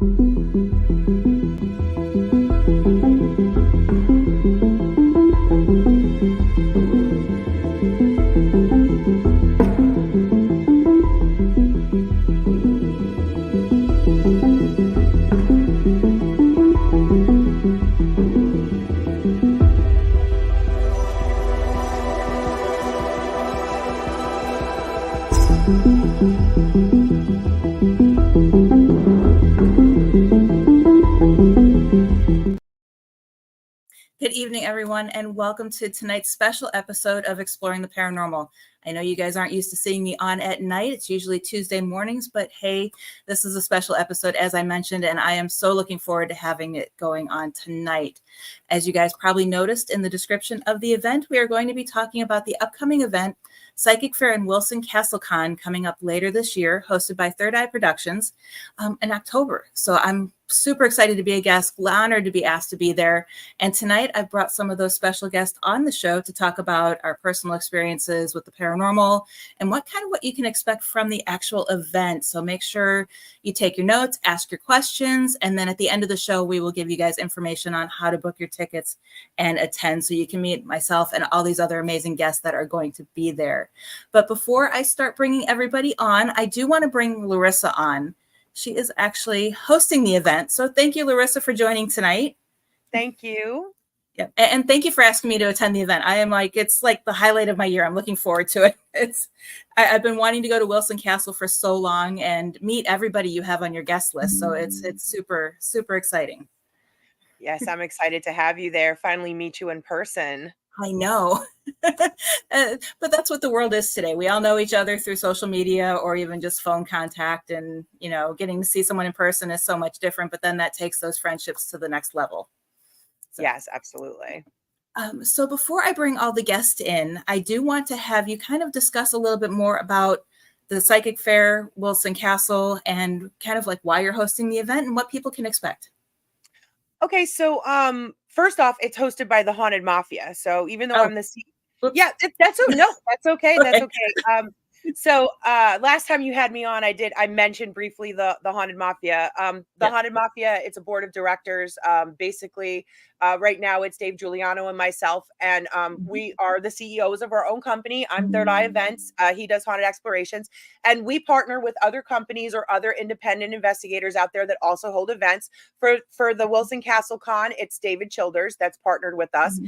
Good evening, everyone, and welcome to tonight's special episode of Exploring the Paranormal. I know you guys aren't used to seeing me on at night. It's usually Tuesday mornings, but hey, this is a special episode, as I mentioned, and I am so looking forward to having it going on tonight. As you guys probably noticed in the description of the event, we are going to be talking about the upcoming event, Psychic Fair in Wilson Castle Con, coming up later this year, hosted by Third Eye Productions in October. So I'm super excited to be a guest, honored to be asked to be there. And tonight I've brought some of those special guests on the show to talk about our personal experiences with the paranormal and what you can expect from the actual event. So make sure you take your notes, ask your questions, and then at the end of the show, we will give you guys information on how to book your tickets and attend so you can meet myself and all these other amazing guests that are going to be there. But before I start bringing everybody on, I do want to bring Larissa on. She is actually hosting the event. So thank you, Larissa, for joining tonight. Thank you. Yeah. And thank you for asking me to attend the event. It's like the highlight of my year. I'm looking forward to it. I've been wanting to go to Wilson Castle for so long and meet everybody you have on your guest list. So it's super, super exciting. Yes, I'm excited to have you there. Finally meet you in person. I know. But that's what the world is today. We all know each other through social media or even just phone contact. And, getting to see someone in person is so much different. But then that takes those friendships to the next level. So, yes, absolutely. So before I bring all the guests in, I do want to have you kind of discuss a little bit more about the Psychic Fair, Wilson Castle, and kind of like why you're hosting the event and what people can expect. Okay, so first off, it's hosted by the Haunted Mafia. So even though I'm the Oops. yeah, that's okay. That's okay. So last time you had me on, I mentioned briefly the Haunted Mafia. Haunted Mafia, it's a board of directors. Basically, right now it's Dave Juliano and myself, and we are the CEOs of our own company. I'm Third Eye Events. He does Haunted Explorations, and we partner with other companies or other independent investigators out there that also hold events. For the Wilson Castle Con, it's David Childers that's partnered with us.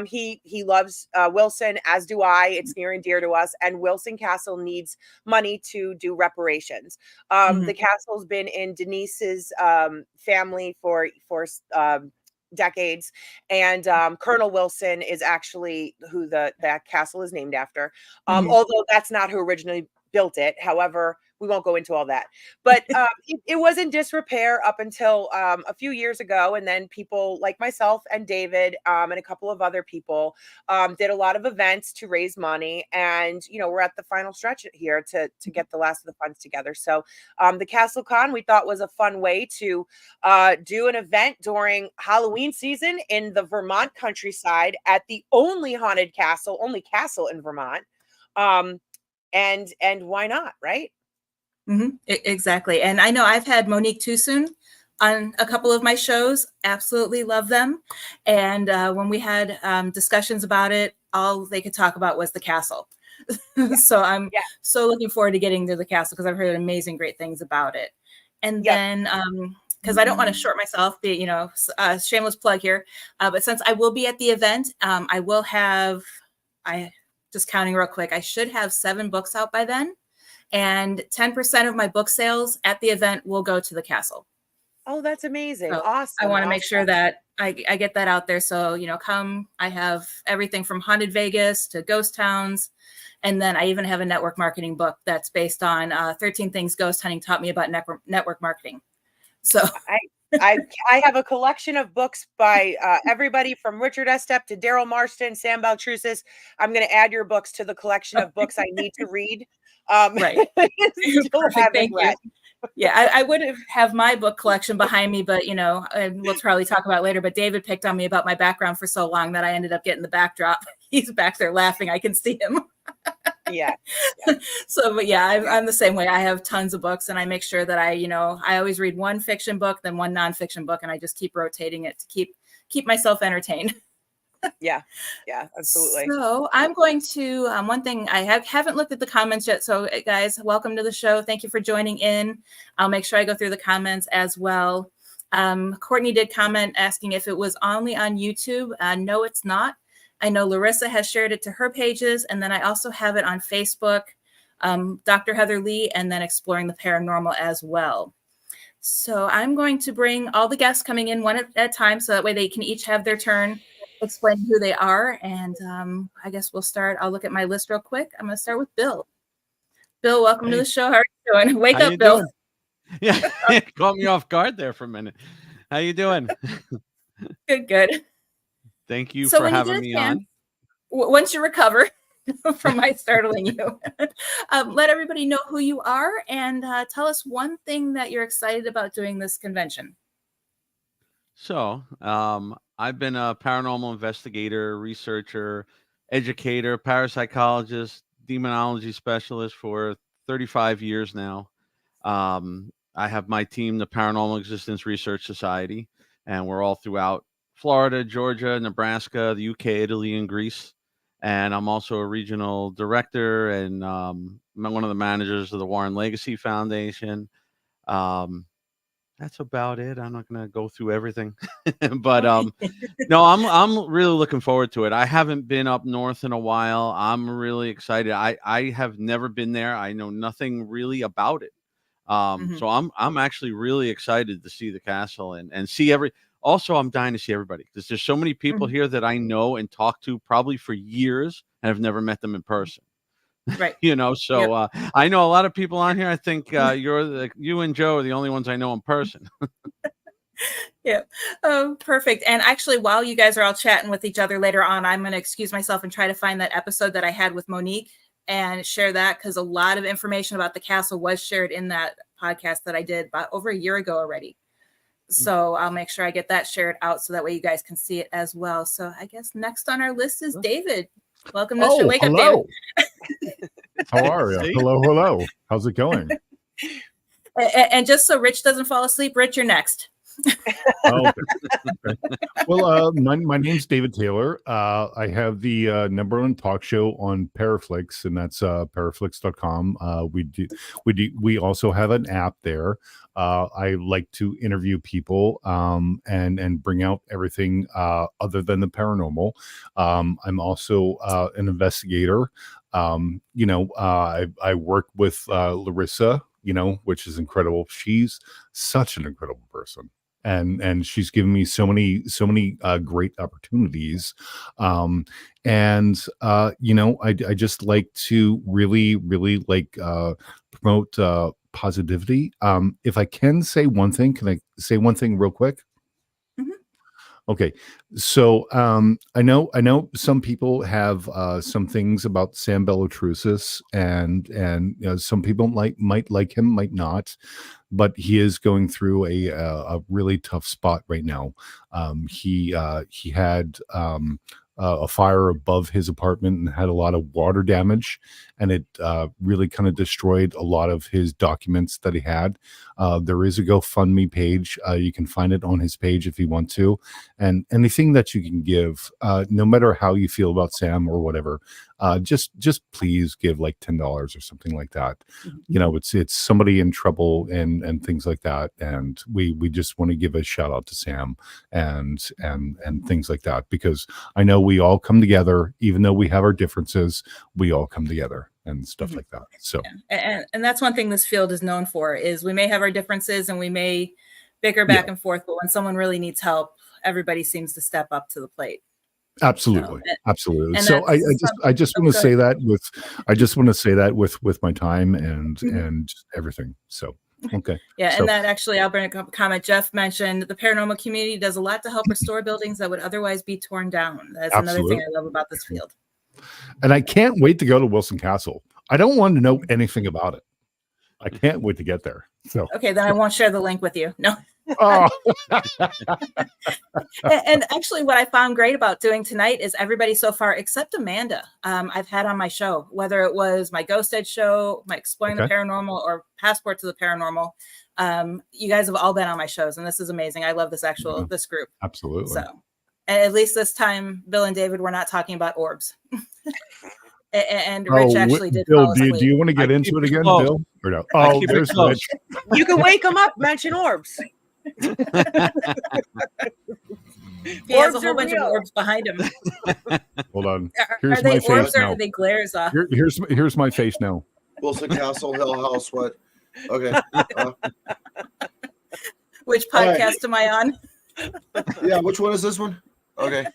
He loves Wilson, as do I. It's near and dear to us, and Wilson Castle needs money to do reparations. The castle's been in Denise's family for decades, and Colonel Wilson is actually who that castle is named after, although that's not who originally built it. However, we won't go into all that, but it was in disrepair up until a few years ago, and then people like myself and David and a couple of other people did a lot of events to raise money, and we're at the final stretch here to get the last of the funds together. So the Castle Con, we thought, was a fun way to do an event during Halloween season in the Vermont countryside at the only castle in Vermont, and why not, right? Exactly. And I know I've had Monique Tusun on a couple of my shows. Absolutely love them. And when we had discussions about it, all they could talk about was the castle. So I'm so looking forward to getting to the castle because I've heard amazing, great things about it. And then because I don't want to short myself, be shameless plug here. But since I will be at the event, I will have, just counting real quick, I should have 7 books out by then. And 10% of my book sales at the event will go to the castle. Oh, that's amazing. So awesome. I want to make sure that I get that out there. So, come, I have everything from Haunted Vegas to ghost towns. And then I even have a network marketing book that's based on 13 things ghost hunting taught me about network marketing. So I have a collection of books by everybody from Richard Estep to Daryl Marston, Sam Baltrusis. I'm going to add your books to the collection of books I need to read. Right. Perfect. Thank you. Yeah, I would have my book collection behind me, but and we'll probably talk about it later. But David picked on me about my background for so long that I ended up getting the backdrop. He's back there laughing. I can see him. Yeah. So, but yeah, I'm the same way. I have tons of books, and I make sure that I always read one fiction book, then one nonfiction book, and I just keep rotating it to keep myself entertained. Yeah, absolutely. So I'm going to one thing I haven't looked at the comments yet. So guys, welcome to the show. Thank you for joining in. I'll make sure I go through the comments as well. Courtney did comment asking if it was only on YouTube. No, it's not. I know Larissa has shared it to her pages, and then I also have it on Facebook, Dr. Heather Leigh, and then Exploring the Paranormal as well. So I'm going to bring all the guests coming in one at a time, so that way they can each have their turn, explain who they are. And I guess we'll start. I'll look at my list real quick. I'm going to start with Bill. Bill, welcome to the show. How are you doing? Wake up, Bill. Doing? Yeah, caught me off guard there for a minute. How you doing? Good. Thank you for having me on. Once you recover from my startling you, let everybody know who you are and tell us one thing that you're excited about doing this convention. So, I've been a paranormal investigator, researcher, educator, parapsychologist, demonology specialist for 35 years now. I have my team, the Paranormal Existence Research Society, and we're all throughout Florida, Georgia, Nebraska, the UK, Italy, and Greece. And I'm also a regional director and I'm one of the managers of the Warren Legacy Foundation. That's about it. I'm not going to go through everything, but no, I'm really looking forward to it. I haven't been up north in a while. I'm really excited. I have never been there. I know nothing really about it. So I'm actually really excited to see the castle and see also I'm dying to see everybody because there's so many people here that I know and talk to probably for years and I've never met them in person. Right. So I know a lot of people on here. I think you and Joe are the only ones I know in person. Yeah. Oh, perfect. And actually, while you guys are all chatting with each other later on, I'm going to excuse myself and try to find that episode that I had with Monique and share that because a lot of information about the castle was shared in that podcast that I did about over a year ago already. So I'll make sure I get that shared out so that way you guys can see it as well. So I guess next on our list is David. Welcome to the show. Wake up, David. How are you? Hello. How's it going? And just so Rich doesn't fall asleep, Rich, you're next. Okay. Well, my name's David Taylor. I have the #1 talk show on Paraflix, and that's paraflix.com. We also have an app there. I like to interview people and bring out everything other than the paranormal. I'm also an investigator. I work with Larissa, which is incredible. She's such an incredible person. And she's given me so many great opportunities. I just like to really like promote positivity. If I can say one thing, can I say one thing real quick? Okay, so I know some people have some things about Sam Bellatrusis, and some people might like him, might not, but he is going through a really tough spot right now. He had a fire above his apartment and had a lot of water damage, and it really kind of destroyed a lot of his documents that he had. There is a GoFundMe page. You can find it on his page if you want to, and anything that you can give, no matter how you feel about Sam or whatever, just please give like $10 or something like that. It's somebody in trouble and things like that, and we just want to give a shout out to Sam and things like that, because I know we all come together, even though we have our differences, we all come together and stuff like that. So and that's one thing this field is known for, is we may have our differences and we may bicker back and forth, but when someone really needs help, everybody seems to step up to the plate. Absolutely. So I just want to say that with my time and everything. So okay. Yeah, and that actually, I'll bring a comment. Jeff mentioned the paranormal community does a lot to help restore buildings that would otherwise be torn down. That's another thing I love about this field. And I can't wait to go to Wilson Castle. I don't want to know anything about it. I can't wait to get there. So okay, then I won't share the link with you. No. Oh, And actually, what I found great about doing tonight is everybody so far, except Amanda, I've had on my show, whether it was my Ghost Edge show, my Exploring the Okay. Paranormal, or Passport to the Paranormal. You guys have all been on my shows, and this is amazing. I love this this group. absolutely. So, and at least this time, Bill and David were not talking about orbs. And Rich actually did Bill, fall do asleep. you want to get I into keep it it again, close. Bill? Or no? I Oh, keep it there's close. Rich. You can wake them up, mention orbs. He has a Orbs whole are bunch real. of orbs behind him. Hold on. Are Here's they my orbs face or now. are they glares off? Here's my face now. Wilson Castle, Hill House, what? Okay. Which All right. podcast am I on? Yeah, which one is this one? Okay.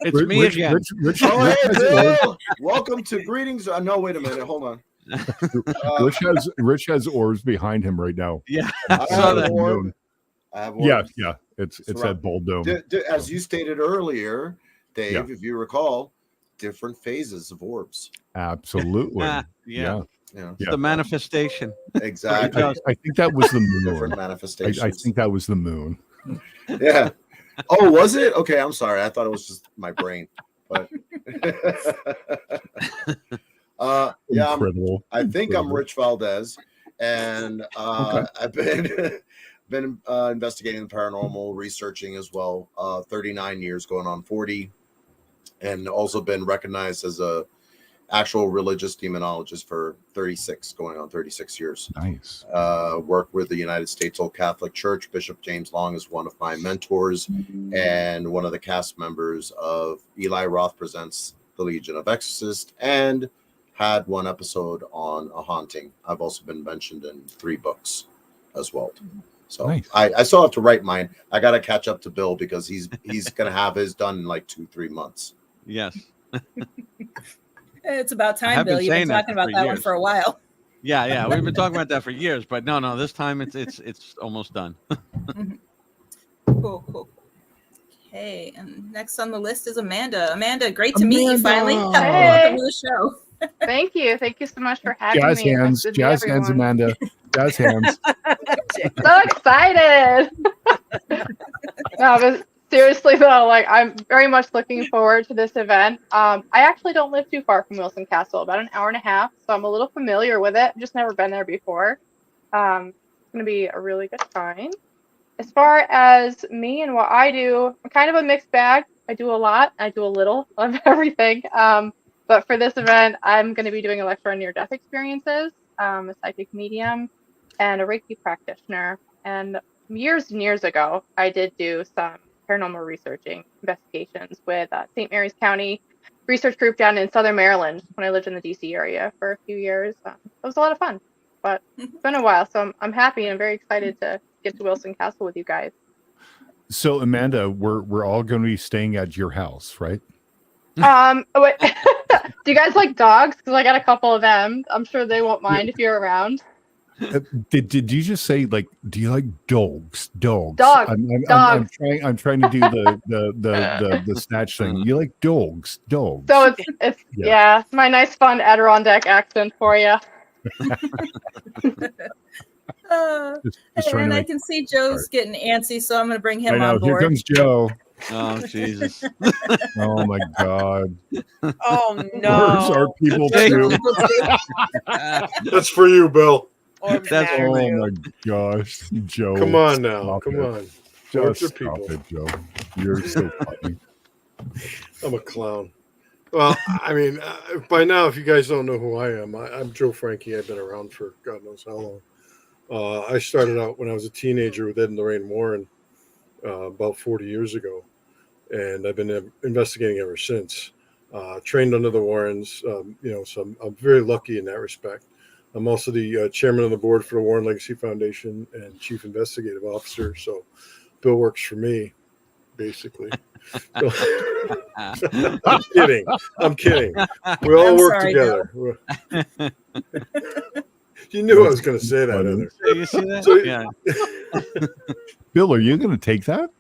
It's me again. Rich Oh, hey, has orbs. Bill! Welcome to Greetings. No, wait a minute. Hold on. Rich has orbs behind him right now. Yeah. I saw have that. an orb. I have Yeah, orbs. yeah. It's It's that bold dome. As you stated earlier, Dave, Yeah. if you recall, different phases of orbs. Absolutely. Yeah. Yeah, Yeah. The manifestation. exactly. I think that was the Different moon. manifestations. I think that was the moon. Yeah. Oh, was it? Okay, I'm sorry. I thought it was just my brain. But yeah, Incredible. I think I'm Incredible. Rich Valdez, and Okay. I've been investigating the paranormal, researching as well. 39 years, going on 40, and also been recognized as a actual religious demonologist for 36, going on 36 years. Nice. Work with the United States Old Catholic Church. Bishop James Long is one of my mentors and one of the cast members of Eli Roth Presents The Legion of Exorcists, and had one episode on a haunting. I've also been mentioned in 3 books as well. So Nice. I still have to write mine. I got to catch up to Bill because he's going to have his done in like 2-3 months. Yes. It's about time, have Bill. been You've been saying that talking about for that one years. for a while. Yeah. We've been talking about that for years, but no. This time it's almost done. Cool. Okay, and next on the list is Amanda. Amanda, great to meet you finally. Amanda! Welcome to the show. Thank you so much for having Jazz me. hands. Nice to meet Jazz hands, everyone. Amanda. Jazz hands. So excited. No, but seriously though, like I'm very much looking forward to this event. I actually don't live too far from Wilson Castle, about an hour and a half, so I'm a little familiar with it. I've just never been there before. It's gonna be a really good time. As far as me and what I do, I'm kind of a mixed bag. I do a lot, I do a little of everything. But for this event, I'm going to be doing electro and near-death experiences, a psychic medium, and a Reiki practitioner. And years and years ago, I did do some paranormal researching investigations with St. Mary's County research group down in Southern Maryland when I lived in the DC area for a few years. It was a lot of fun, but it's been a while, so I'm happy and very excited to get to Wilson Castle with you guys. So Amanda, we're all going to be staying at your house, right? Wait. Do you guys like dogs? Because I got a couple of them. I'm sure they won't mind if you're around. Did you just say, like, do you like dogs? Dogs. Dogs. I'm trying to do the snatch thing. You like dogs? Dogs. So it's yeah, it's my nice fun Adirondack accent for you. Just trying And to I make, can see Joe's getting antsy, so I'm going to bring I him know. on Here board. comes Joe. Oh Jesus. Oh my God. Oh Where's no. our people Thank too? That's for you, Bill. Orbs That's matter Oh too. my gosh, Joe. Come on now. stop Come it. on. Orbs Just are stop people. it, Joe. You're so funny. I'm a clown. Well, I mean, by now, if you guys don't know who I am, I'm Joe Franke. I've been around for God knows how long. I started out when I was a teenager with Ed and Lorraine Warren about 40 years ago, and I've been investigating ever since. Trained under the Warrens, so I'm very lucky in that respect. I'm also the chairman of the board for the Warren Legacy Foundation and chief investigative officer. So Bill works for me, basically. I'm kidding. We all I'm work sorry, together. You knew I was going to say that, Funny. Heather. You see that? So- Yeah. Bill, are you going to take that?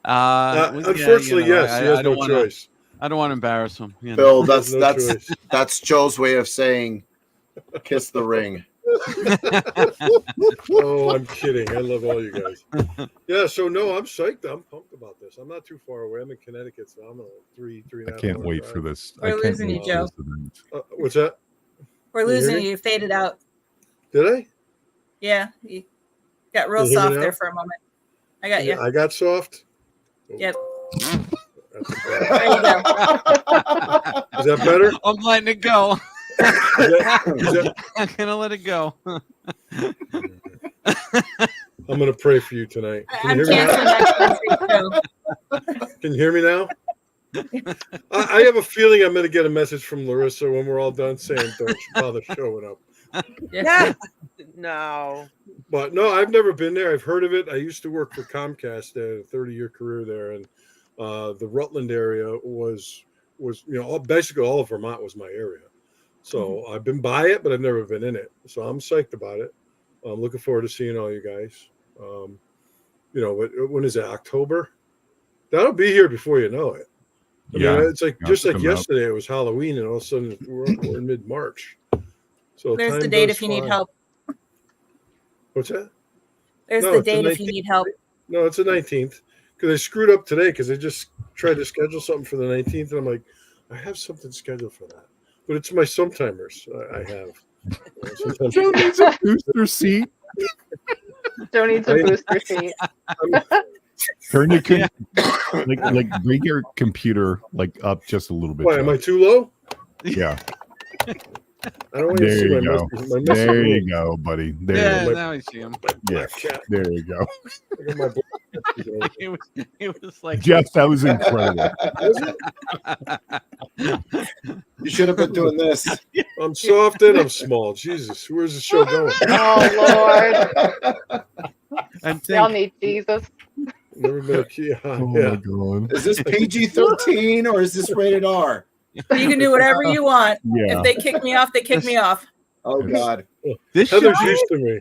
Unfortunately, yes. He has no choice. I don't want to embarrass him. You know? Bill, He has no choice. that's Joe's way of saying kiss the ring. Oh, I'm kidding. I love all you guys. Yeah, so no, I'm psyched. I'm pumped about this. I'm not too far away. I'm in Connecticut, so I'm a three and a I half can't hour wait drive. for this. We're I can't losing wait you, for Joe. this event. What's that? We're Can you hear losing me? you. You faded out. Did I? Yeah, you got real Can you hear me soft now? there for a moment. I got you. I got soft. Yep. That's There you go. Is that better? I'm letting it go. Is that- I'm gonna let it go. I'm gonna pray for you tonight. Can I'm you hear me now? canceling next Wednesday's show. Can you hear me now? I have a feeling I'm gonna get a message from Larissa when we're all done saying don't you bother showing up. Yeah. No. But no, I've never been there. I've heard of it. I used to work for Comcast, a 30-year career there, and the Rutland area was basically all of Vermont was my area. So I've been by it, but I've never been in it. So I'm psyched about it. I'm looking forward to seeing all you guys. But when is it? October? That'll be here before you know it. I mean, it's like just like yesterday, it was Halloween, and all of a sudden we're in mid-March. So There's the time date does if you need fly. help. What's that? There's No, the it's the date if you 19th. need help. No, it's the 19th because they screwed up today because they just tried to schedule something for the 19th, and I'm like, I have something scheduled for that, but it's my sometimers I have. Sometimes- Joe needs a booster seat. Joe needs a booster seat. Turn your like bring your computer like up just a little bit. Why Joe. am I too low? Yeah. I don't want you to There see you my go. messy There room. you go, buddy. There Yeah, you go. now I see him. Yeah. Cat. There you go. I got my black It was like Jeff, that was incredible. You should have been doing this. I'm soft and I'm small. Jesus, where's the show going? Oh Lord, and y'all think, need Jesus. Never been a key. Oh Yeah. my god. Is this PG-13 or is this rated R? You can do whatever you want. Yeah. If they kick me off, they kick me off. Oh God. this should Heather's be, used to me.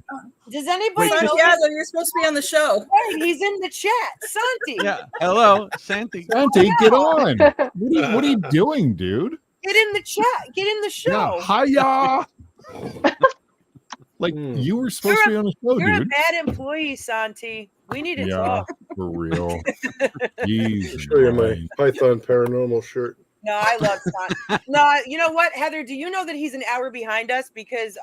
Does anybody know? Santiago, you're supposed to be on the show. Hey, he's in the chat. Santi, yeah. Hello, Santi. Santi, get on. What are you doing, dude? get in the chat. Get in the show. Hiya. Like Hmm. you were supposed to be on the show, You're a dude. bad employee, Santi. We need to Yeah, talk. for real. Jeez, Show you my man. Python paranormal shirt. No, I love Santi. No, you know what, Heather? Do you know that he's an hour behind us? Because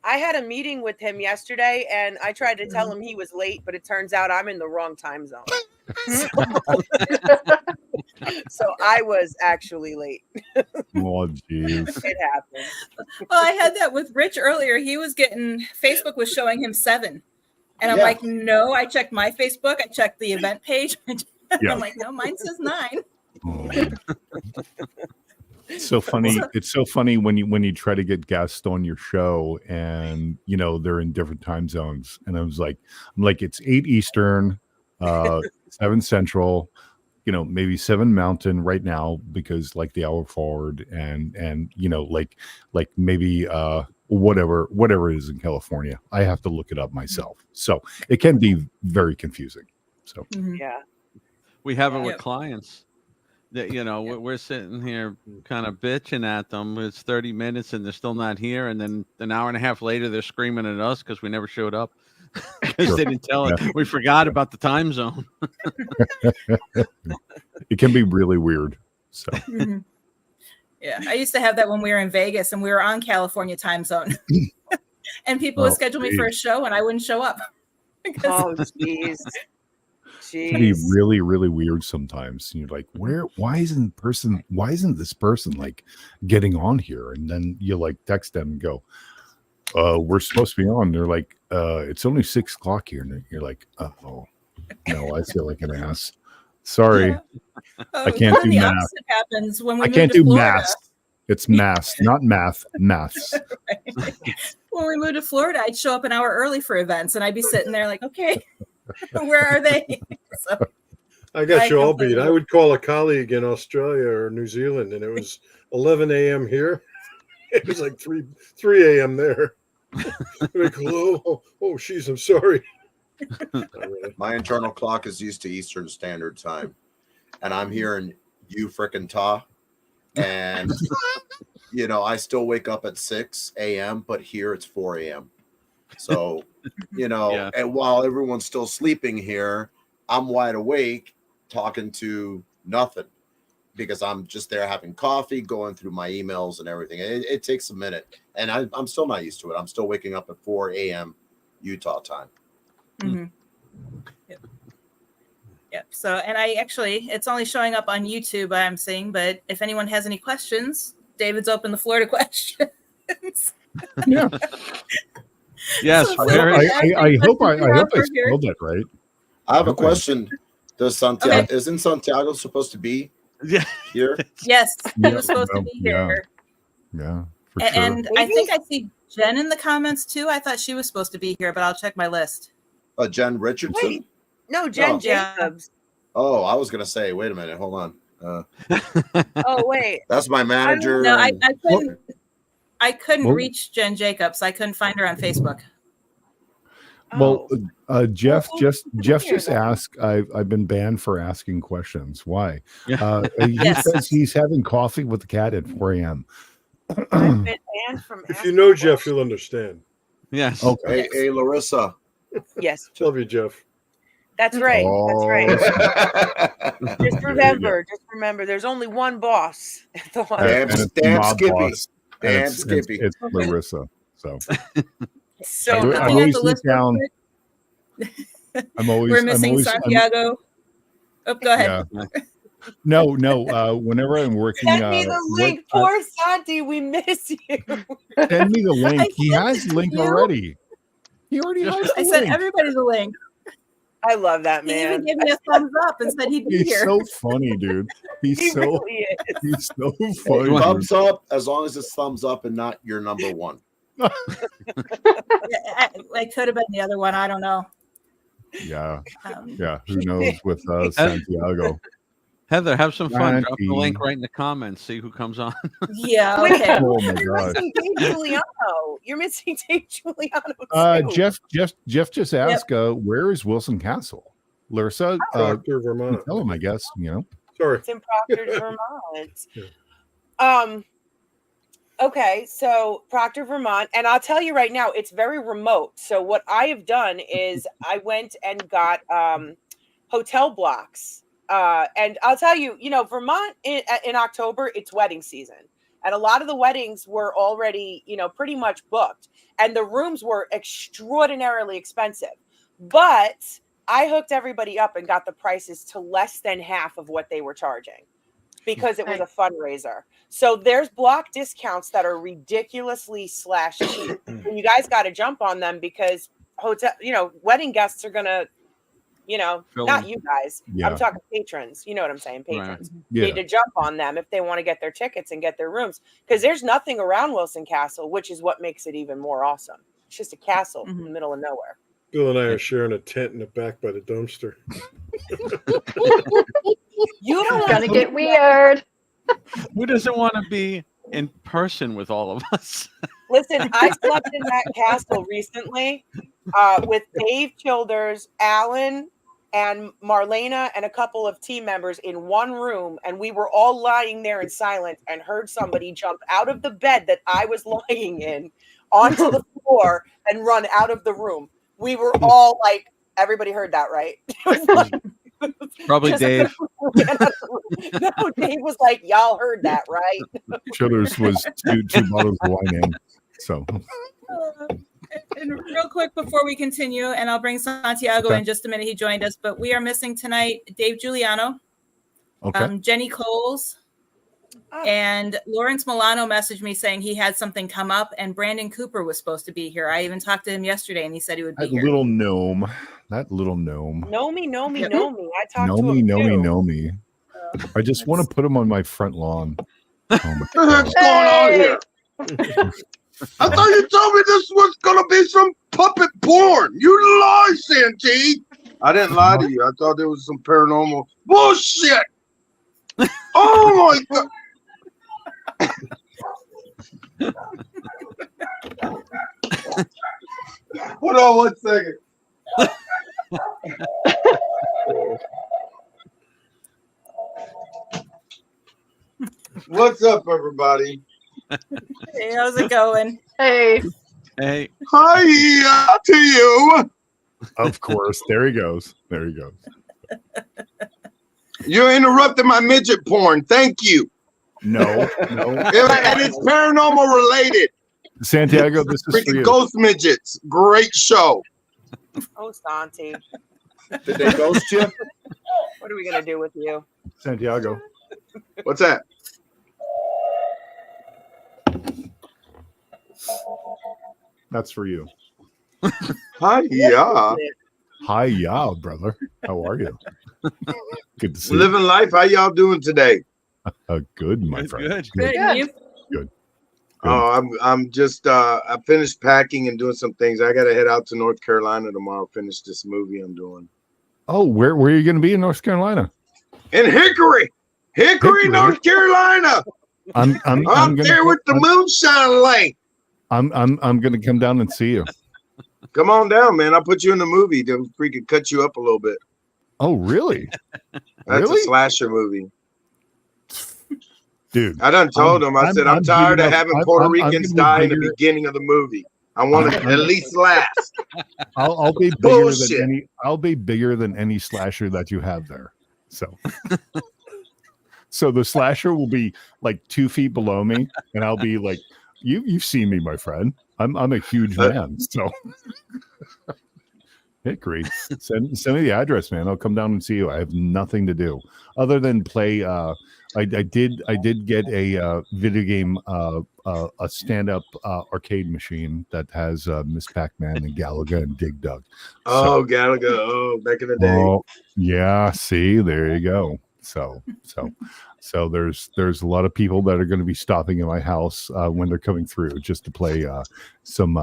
I had a meeting with him yesterday, and I tried to tell him he was late, but it turns out I'm in the wrong time zone. So I was actually late. Oh, jeez. It happened. Well, I had that with Rich earlier. He was getting, Facebook was showing him 7. And I'm Yeah. like, no, I checked my Facebook. I checked the event page. Yeah. I'm like, no, mine says 9. Oh. It's so funny. It's so funny when you try to get guests on your show and they're in different time zones. And I'm like, it's 8 Eastern, 7 Central, maybe 7 Mountain right now because like the hour forward and like maybe whatever it is in California. I have to look it up myself. So it can be very confusing. So Yeah. We have it with Yep. clients that we're sitting here kind of bitching at them. It's 30 minutes and they're still not here, and then an hour and a half later they're screaming at us because we never showed up because Sure. they didn't tell us. We forgot about the time zone. it can be really weird. So Mhm. Yeah, I used to have that when we were in Vegas and we were on California time zone. And people would schedule me for a show and I wouldn't show up. Because Oh, jeez. it can be Jeez. really, really weird sometimes. And you're like, why isn't this person like getting on here? And then you like text them and go, we're supposed to be on. They're like, it's only 6 o'clock here. And you're like, oh no, I feel like an ass. Sorry. Yeah. I can't do the math. opposite happens when we I moved can't to do Florida. math. It's math, not math. Maths. When we moved to Florida, I'd show up an hour early for events and I'd be sitting there like, okay, where are they? So, I got I you all beat. completely- I would call a colleague in Australia or New Zealand, and it was 11 a.m. here. It was like 3 a.m. there. Like, hello. Oh, geez, I'm sorry. Not really. My internal clock is used to Eastern Standard Time, and I'm hearing you frickin' ta, and you know, I still wake up at 6 a.m., but here it's 4 a.m. So, you know, Yeah. and while everyone's still sleeping here, I'm wide awake talking to nothing because I'm just there having coffee, going through my emails and everything. It takes a minute, and I'm still not used to it. I'm still waking up at 4 a.m. Utah time. Yep. So, and it's only showing up on YouTube, I'm seeing, but if anyone has any questions, David's opened the floor to questions. Yeah. Yes. So Where is I hope I Rob, we're here. spelled that right. I have a Okay. question. Does Santiago isn't Santiago supposed to be Yeah. here? Yes, he Yeah, was supposed to no, be yeah. here. Yeah, for sure. And I think I see Jen in the comments too. I thought she was supposed to be here, but I'll check my list. Jen Richardson? Wait. No, Jen Oh. Jacobs. Oh, I was gonna say, wait a minute, hold on. Oh, wait. That's my manager. No, I and- couldn't. I couldn't Well- reach Jen Jacobs. I couldn't find her on Facebook. Well, Oh. Jeff Well, just here then. asked. I've been banned for asking questions. Why? Yeah. He Yes. says he's having coffee with the cat at 4 a.m. I've been banned from If you asking know Jeff, questions. you'll understand. Yes. Okay. Hey, Larissa. Yes, Love you, Jeff. that's right. That's right. Just remember. remember, there's only one boss at the one. Damn, And it's damn mob Skippy. boss. And Damn it's- Skippy. It's Larissa. So So I'm nice. Looking at always the list real down. quick. I'm always. We're missing I'm always, Santiago. Oh, go ahead. Yeah. No. Whenever I'm working, Send me the link. Poor Santi, we miss you. send me the link. I He sent has it to link you. already. He already has the I sent link. everybody the link. I love that He even man. gave me a thumbs up and said he'd be He's here. so funny, dude. He's He so really is. he's so funny. dude. Thumbs up, as long as it's thumbs up and not your number one. I could have been the other one. I don't know. Yeah, Um, yeah. Who knows with Santiago? Heather, have some fun. Drop the Santi. link right in the comments. See who comes on. yeah. Wait, Okay. Oh my You're gosh. missing Dave Juliano. You're missing Dave Juliano too. Jeff just asked, where is Wilson Castle? Larissa, Proctor, Vermont. tell him, I guess, you know. Sorry. It's in Proctor, Vermont. Yeah. Okay, so Proctor, Vermont, and I'll tell you right now, it's very remote. So what I have done is I went and got hotel blocks. And I'll tell you, Vermont in October, it's wedding season. And a lot of the weddings were already, pretty much booked. And the rooms were extraordinarily expensive. But I hooked everybody up and got the prices to less than half of what they were charging because it was a fundraiser. So there's block discounts that are ridiculously /cheap. And you guys got to jump on them because wedding guests are going to, not you guys. Yeah. I'm talking patrons. You know what I'm saying? Patrons Yeah. need to jump on them if they want to get their tickets and get their rooms because there's nothing around Wilson Castle, which is what makes it even more awesome. It's just a castle in the middle of nowhere. Bill and I are sharing a tent in the back by the dumpster. You don't It's want gonna get weird. Who doesn't want to be in person with all of us? Listen, I slept in that castle recently with Dave Childers, Alan, and Marlena, and a couple of team members in one room. And we were all lying there in silence and heard somebody jump out of the bed that I was lying in onto the floor and run out of the room. We were all like, everybody heard that, right? It was like, Probably Dave. No, Dave was like, y'all heard that, right? Childers was two bottles of wine in. So And real quick before we continue, and I'll bring Santiago in just a minute. He joined us, but we are missing tonight Dave Juliano, okay. Jenni Kohls, and Lawrence Milano messaged me saying he had something come up, and Brandon Cooper was supposed to be here. I even talked to him yesterday, and he said he would be That here. little gnome. That little gnome. Know me. I talked Know to me, him know too. me, know me. I just want to put him on my front lawn. Oh my What the heck's going on here? I thought you told me this was gonna be some puppet porn. You lie, Santi. I didn't lie to you. I thought there was some paranormal bullshit. Oh my god. Hold on 1 second. What's up, everybody? Hey, how's it going? Hey, Hey, Hi to you. Of course. There he goes. There he goes. You're interrupting my midget porn. Thank you. No. And it's paranormal related. Santiago, this is for Freaking you. ghost midgets. Great show. Ghost auntie. Did they ghost you? What are we gonna do with you? Santiago. What's that? That's for you. Hi, yeah. Hi, brother. How are you? Good to see Living life. How y'all doing today? you. Good, my good, friend. good. Good. Good. You? Oh, I'm just I finished packing and doing some things. I gotta head out to North Carolina tomorrow, finish this movie I'm doing. Oh, where are you going to be in North Carolina? In Hickory, North Carolina. I'm I'm gonna there with the moonshine light. I'm going to come down and see you. Come on down, man. I'll put you in the movie. Then we could cut you up a little bit. Oh, really? That's Really? a slasher movie. Dude. I done told him. I said I'm tired big of enough- having I'm- Puerto I'm Ricans gonna die in the bigger- beginning of the movie. I want to I'm- at least last. I'll be bigger Bullshit. than any. I'll be bigger than any slasher that you have there. So, so the slasher will be like 2 feet below me, and I'll be like, you've seen me, my friend. I'm a huge man. So, Hickory, send me the address, man. I'll come down and see you. I have nothing to do other than play. I did get a video game, a stand-up arcade machine that has Miss Pac-Man and Galaga and Dig Dug. Oh, Gallagher. Oh, back in the day. Oh, yeah. See, there you go. So there's a lot of people that are going to be stopping in my house when they're coming through just to play some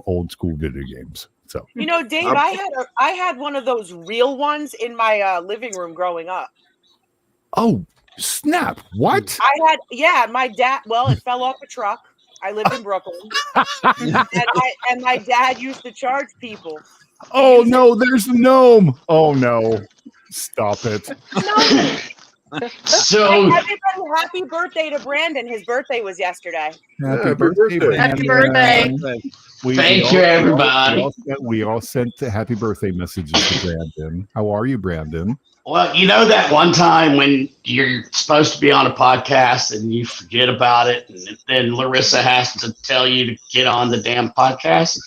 old school video games. So You know, Dave, I had one of those real ones in my living room growing up. oh snap! What? I had, my dad. Well, it fell off a truck. I lived in Brooklyn, and my dad used to charge people. Oh no! There's the gnome. Oh no! Stop it! No. So Everybody, happy birthday to Brandon. His birthday was yesterday. Happy birthday. Brandon. Happy birthday. Thank you, everybody. We all sent happy birthday messages to Brandon. How are you, Brandon? well, you know that one time when you're supposed to be on a podcast and you forget about it, and then Larissa has to tell you to get on the damn podcast?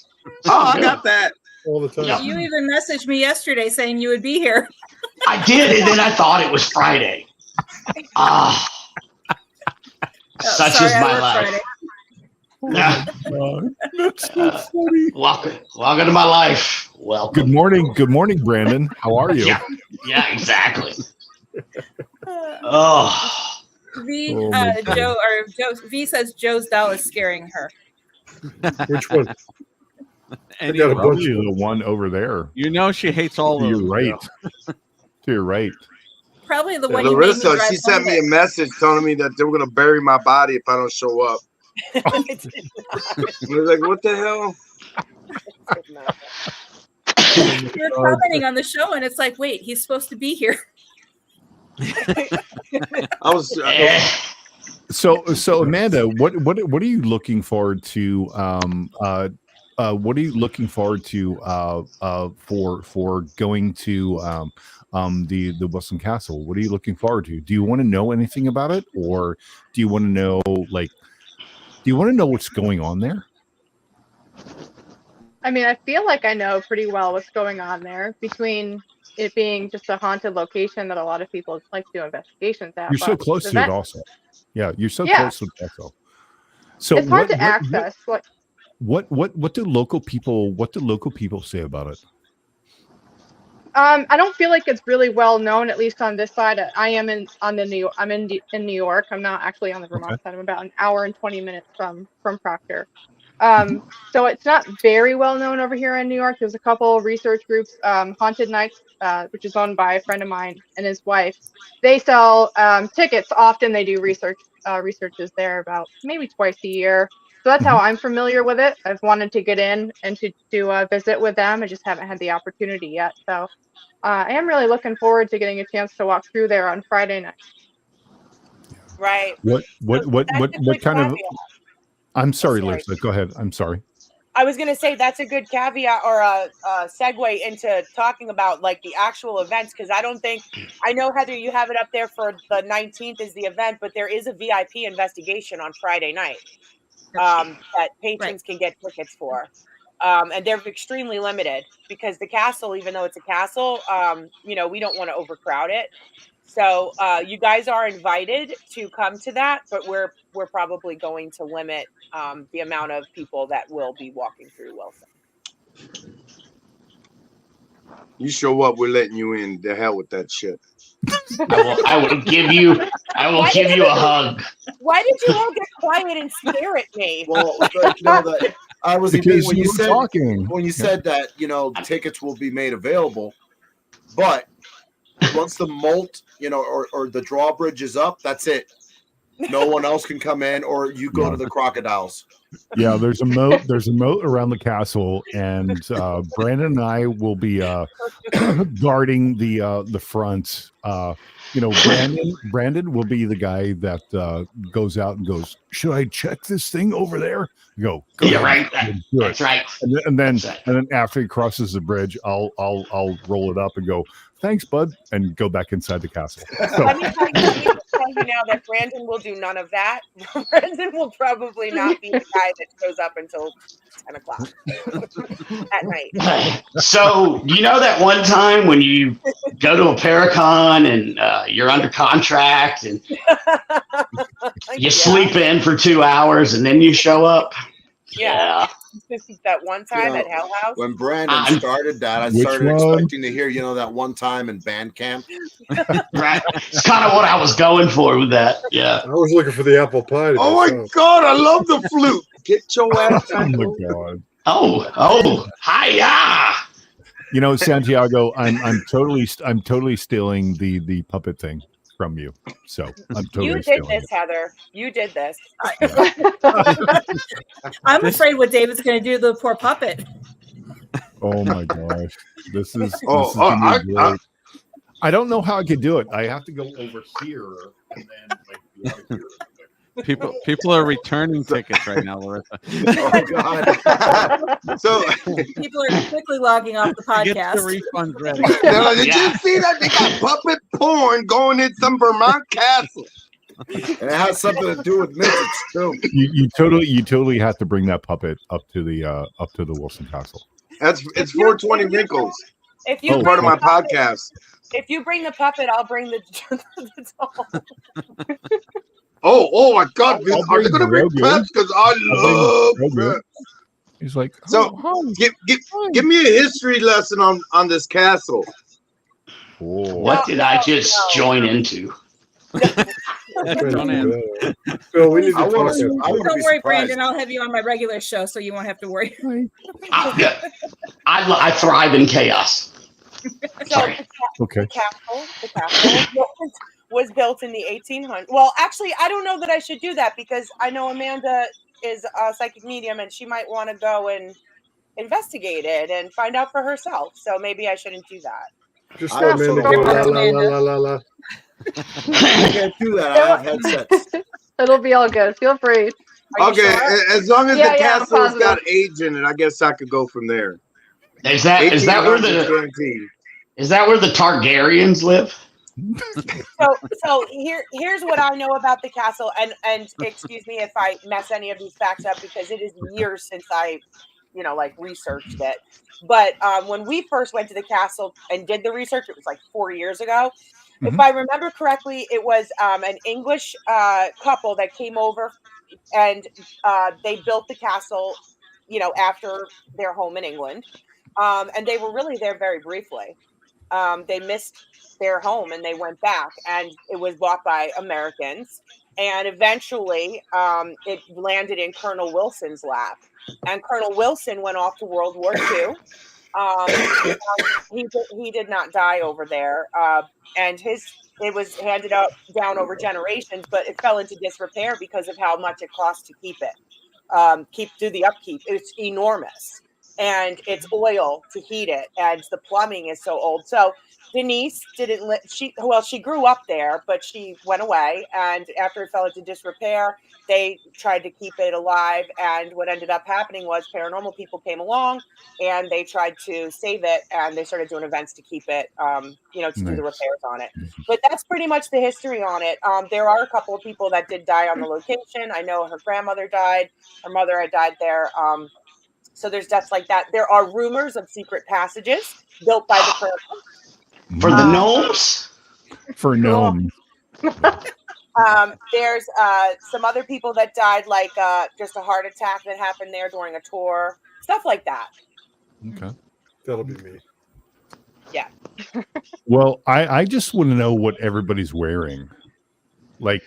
Oh, I got that. All the time. Yeah. You even messaged me yesterday saying you would be here. I did, and then I thought it was Friday. Ah, such Sorry, is I my work life. Friday. Yeah. That's so funny. Welcome to my life. Welcome. Good morning, Brandon. How are you? Yeah, exactly. Oh, V, Oh, my God. Joe V says Joe's doll is scaring her. Which one? And got a bunch Probably of the one over there. you know she hates all To of your them. right. To your right. Probably the one you made me Larissa, drive she sent home me a with. message telling me that they were gonna bury my body if I don't show up. I was like, what the hell? You're commenting on the show, and it's like, wait, he's supposed to be here. I was eh. So Amanda, what are you looking forward to? What are you looking forward to for going to the Wilson Castle? What are you looking forward to? Do you want to know anything about it, or do you want to know what's going on there? I mean, I feel like I know pretty well what's going on there between it being just a haunted location that a lot of people like to do investigations at. You're so but close the to it, vet- also. Yeah, you're so Yeah. close to it, also. So It's hard to access. What do local people say about it? I don't feel like it's really well known, at least on this side. I am in New York. I'm not actually on the Vermont side. I'm about an hour and 20 minutes from Proctor. So it's not very well known over here in New York. There's a couple research groups, Haunted Nights, which is owned by a friend of mine and his wife. They sell tickets. Often they do researches there about maybe twice a year. So that's how I'm familiar with it. I've wanted to get in and to visit with them. I just haven't had the opportunity yet. So I am really looking forward to getting a chance to walk through there on Friday night. Right. What That's a good kind of? caveat. I'm sorry, sorry. Lisa. Go ahead. I'm sorry. I was going to say that's a good caveat or a segue into talking about like the actual events, because I know, Heather, you have it up there for the 19th is the event, but there is a VIP investigation on Friday night that patrons can get tickets for. And they're extremely limited because the castle, even though it's a castle, we don't want to overcrowd it. So you guys are invited to come to that, but we're probably going to limit the amount of people that will be walking through Wilson. You show up, we're letting you in. The hell with that shit. I will give you a hug. Why did you all get quiet and stare at me? Well, that I was Because when you you were said talking. when you said that tickets will be made available, but once the molt or the drawbridge is up, that's it. No one else can come in, or you go to the crocodiles. Yeah, there's a moat. There's a moat around the castle, and Brandon and I will be guarding the front. Brandon will be the guy that goes out and goes, "Should I check this thing over there?" Go Yeah, ahead. right. Do That's it. right. And then That's right. and then after he crosses the bridge, I'll roll it up and go, "Thanks, bud," and go back inside the castle. So, Let me tell you now that Brandon will do none of that. Brandon will probably not be the guy that shows up until 10 o'clock at night. So, you know that one time when you go to a Paracon and you're under contract and you sleep in for 2 hours and then you show up? Yeah. That one time at Hell House. When Brandon started that, I started expecting to hear, that one time in band camp. Right. It's kind of what I was going for with that. Yeah. I was looking for the apple pie. Oh my God, I love the flute. Get your ass. oh my God. Oh, hiya. Santiago, I'm totally stealing the puppet thing from you. So I'm totally You did stealing this, it. Heather. You did this. I'm afraid what David's going to do to the poor puppet. Oh my gosh, this is I I don't know how I could do it. I have to go over here and then be out of here. People are returning tickets right now, Larissa. Oh God! So People are quickly logging off the Get podcast. the refunds ready. did you see that they got puppet porn going in some Vermont castle? And it has something to do with midgets too. You totally have to bring that puppet up to the Wilson Castle. It's 420 wrinkles. If you Part of my podcast. If you bring the puppet, I'll bring the doll. Oh my God! Are they going to bring Grogu. pets? Because I love pets. He's like, So give me a history lesson on this castle. What did I just join into? Don't answer. Phil, we need to I talk. wouldn't Don't be worry, surprised. Brandon. I'll have you on my regular show, so you won't have to worry. I thrive in chaos. Sorry. Okay. The castle was built in the 1800s. Well, actually, I don't know that I should do that because I know Amanda is a psychic medium and she might want to go and investigate it and find out for herself. So maybe I shouldn't do that. Just let Amanda go. La, la, la, la, la. I can't do that. I have headsets. It'll be all good. Feel free. Okay, as long as Yeah, the yeah, castle's positive. got age in it, I guess I could go from there. Is that where 1800s guaranteed. is that where the Targaryens live? So here's what I know about the castle, and excuse me if I mess any of these facts up because it is years since I, researched it. But when we first went to the castle and did the research, it was like 4 years ago. Mm-hmm. If I remember correctly, it was an English couple that came over and they built the castle, after their home in England. And they were really there very briefly. They missed their home and they went back, and it was bought by Americans. And eventually it landed in Colonel Wilson's lap. And Colonel Wilson went off to World War II. He did not die over there. And it was handed down over generations, but it fell into disrepair because of how much it cost to keep it. Do the upkeep. It's enormous. and it's oil to heat it, and the plumbing is so old. So Denise didn't she grew up there, but she went away, and after it fell into disrepair, they tried to keep it alive, and what ended up happening was paranormal people came along and they tried to save it, and they started doing events to keep it, to do the repairs on it. But that's pretty much the history on it. There are a couple of people that did die on the location. I know her grandmother died, her mother had died there. So there's deaths like that. There are rumors of secret passages built by the current For the gnomes? For gnomes. There's some other people that died, like just a heart attack that happened there during a tour, stuff like that. Okay. That'll be me. Yeah. Well, I just want to know what everybody's wearing, like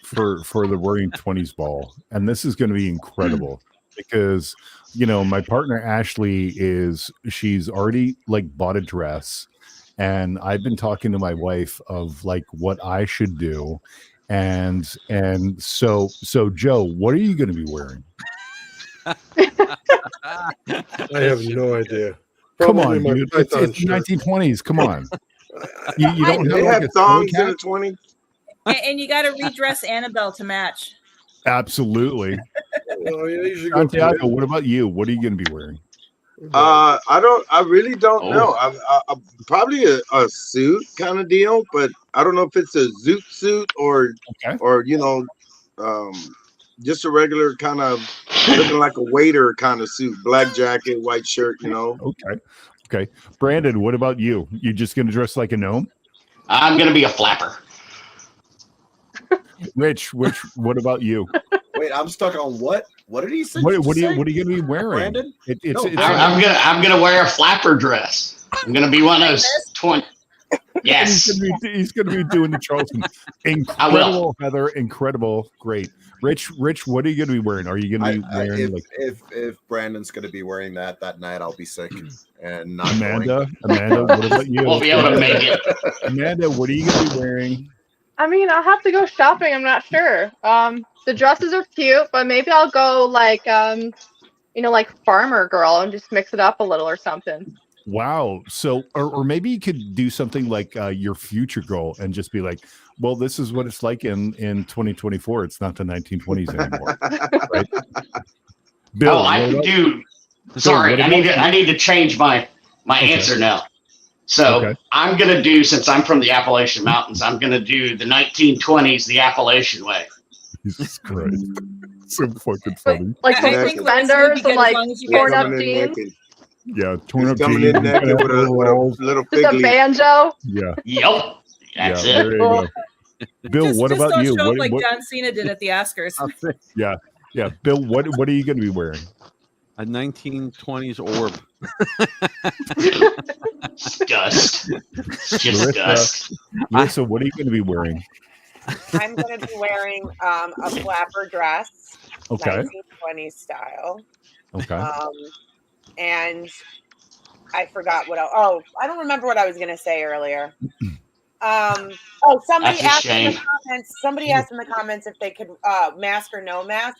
for the Roaring 20s ball, and this is going to be incredible because my partner Ashley she's already like bought a dress, and I've been talking to my wife of like what I should do, and so Joe, what are you going to be wearing? I have no idea. Come Probably on, my dude. It's Python the shirt. 1920s. Come on. You don't They have had like a thongs skull in the cap? 20s. And you got to redress Annabelle to match. Absolutely. Well, yeah, you should go Santiago, what about you? What are you going to be wearing? I really don't Oh. know. I probably a suit kind of deal, but I don't know if it's a zoot suit or Okay. just a regular kind of looking like a waiter kind of suit, black jacket, white shirt. Okay. Brandon, what about you? You just going to dress like a gnome? I'm going to be a flapper. Rich, what about you? Wait, I'm stuck on what? What did he say? What are you going to be wearing? Brandon? It's I'm gonna wear a flapper dress. I'm gonna be one of those 20. Yes. He's gonna be doing the Charleston. Incredible, Heather. Incredible. Great. Rich, what are you gonna be wearing? Are you gonna be wearing if Brandon's gonna be wearing that night, I'll be sick and not Amanda, what about you? Won't be able to make it. Amanda, what are you gonna be wearing? I mean, I'll have to go shopping. I'm not sure. The dresses are cute, but maybe I'll go like farmer girl and just mix it up a little or something. Wow. So, or maybe you could do something like your future girl and just be like, well, this is what it's like in 2024. It's not the 1920s anymore. Right? Bill, I could do. Sorry, I need to change my answer now. So I'm going to do, since I'm from the Appalachian Mountains, I'm going to do the 1920s the Appalachian way. Jesus Christ. So fucking funny. Like some suspenders and like torn up jeans. Yeah, torn up coming jeans. in naked with a little just a banjo. Yeah. Yep. That's it. There you go. Bill, what about don't you? Show up like John Cena did at the Oscars. Yeah. Bill, what are you going to be wearing? A 1920s orb. Dust. Just dust. Melissa, what are you going to be wearing? I'm going to be wearing a flapper dress, Okay. 1920s style. Okay. And I forgot what else. Oh, I don't remember what I was going to say earlier. Somebody asked in the comments. Somebody asked in the comments if they could mask or no mask.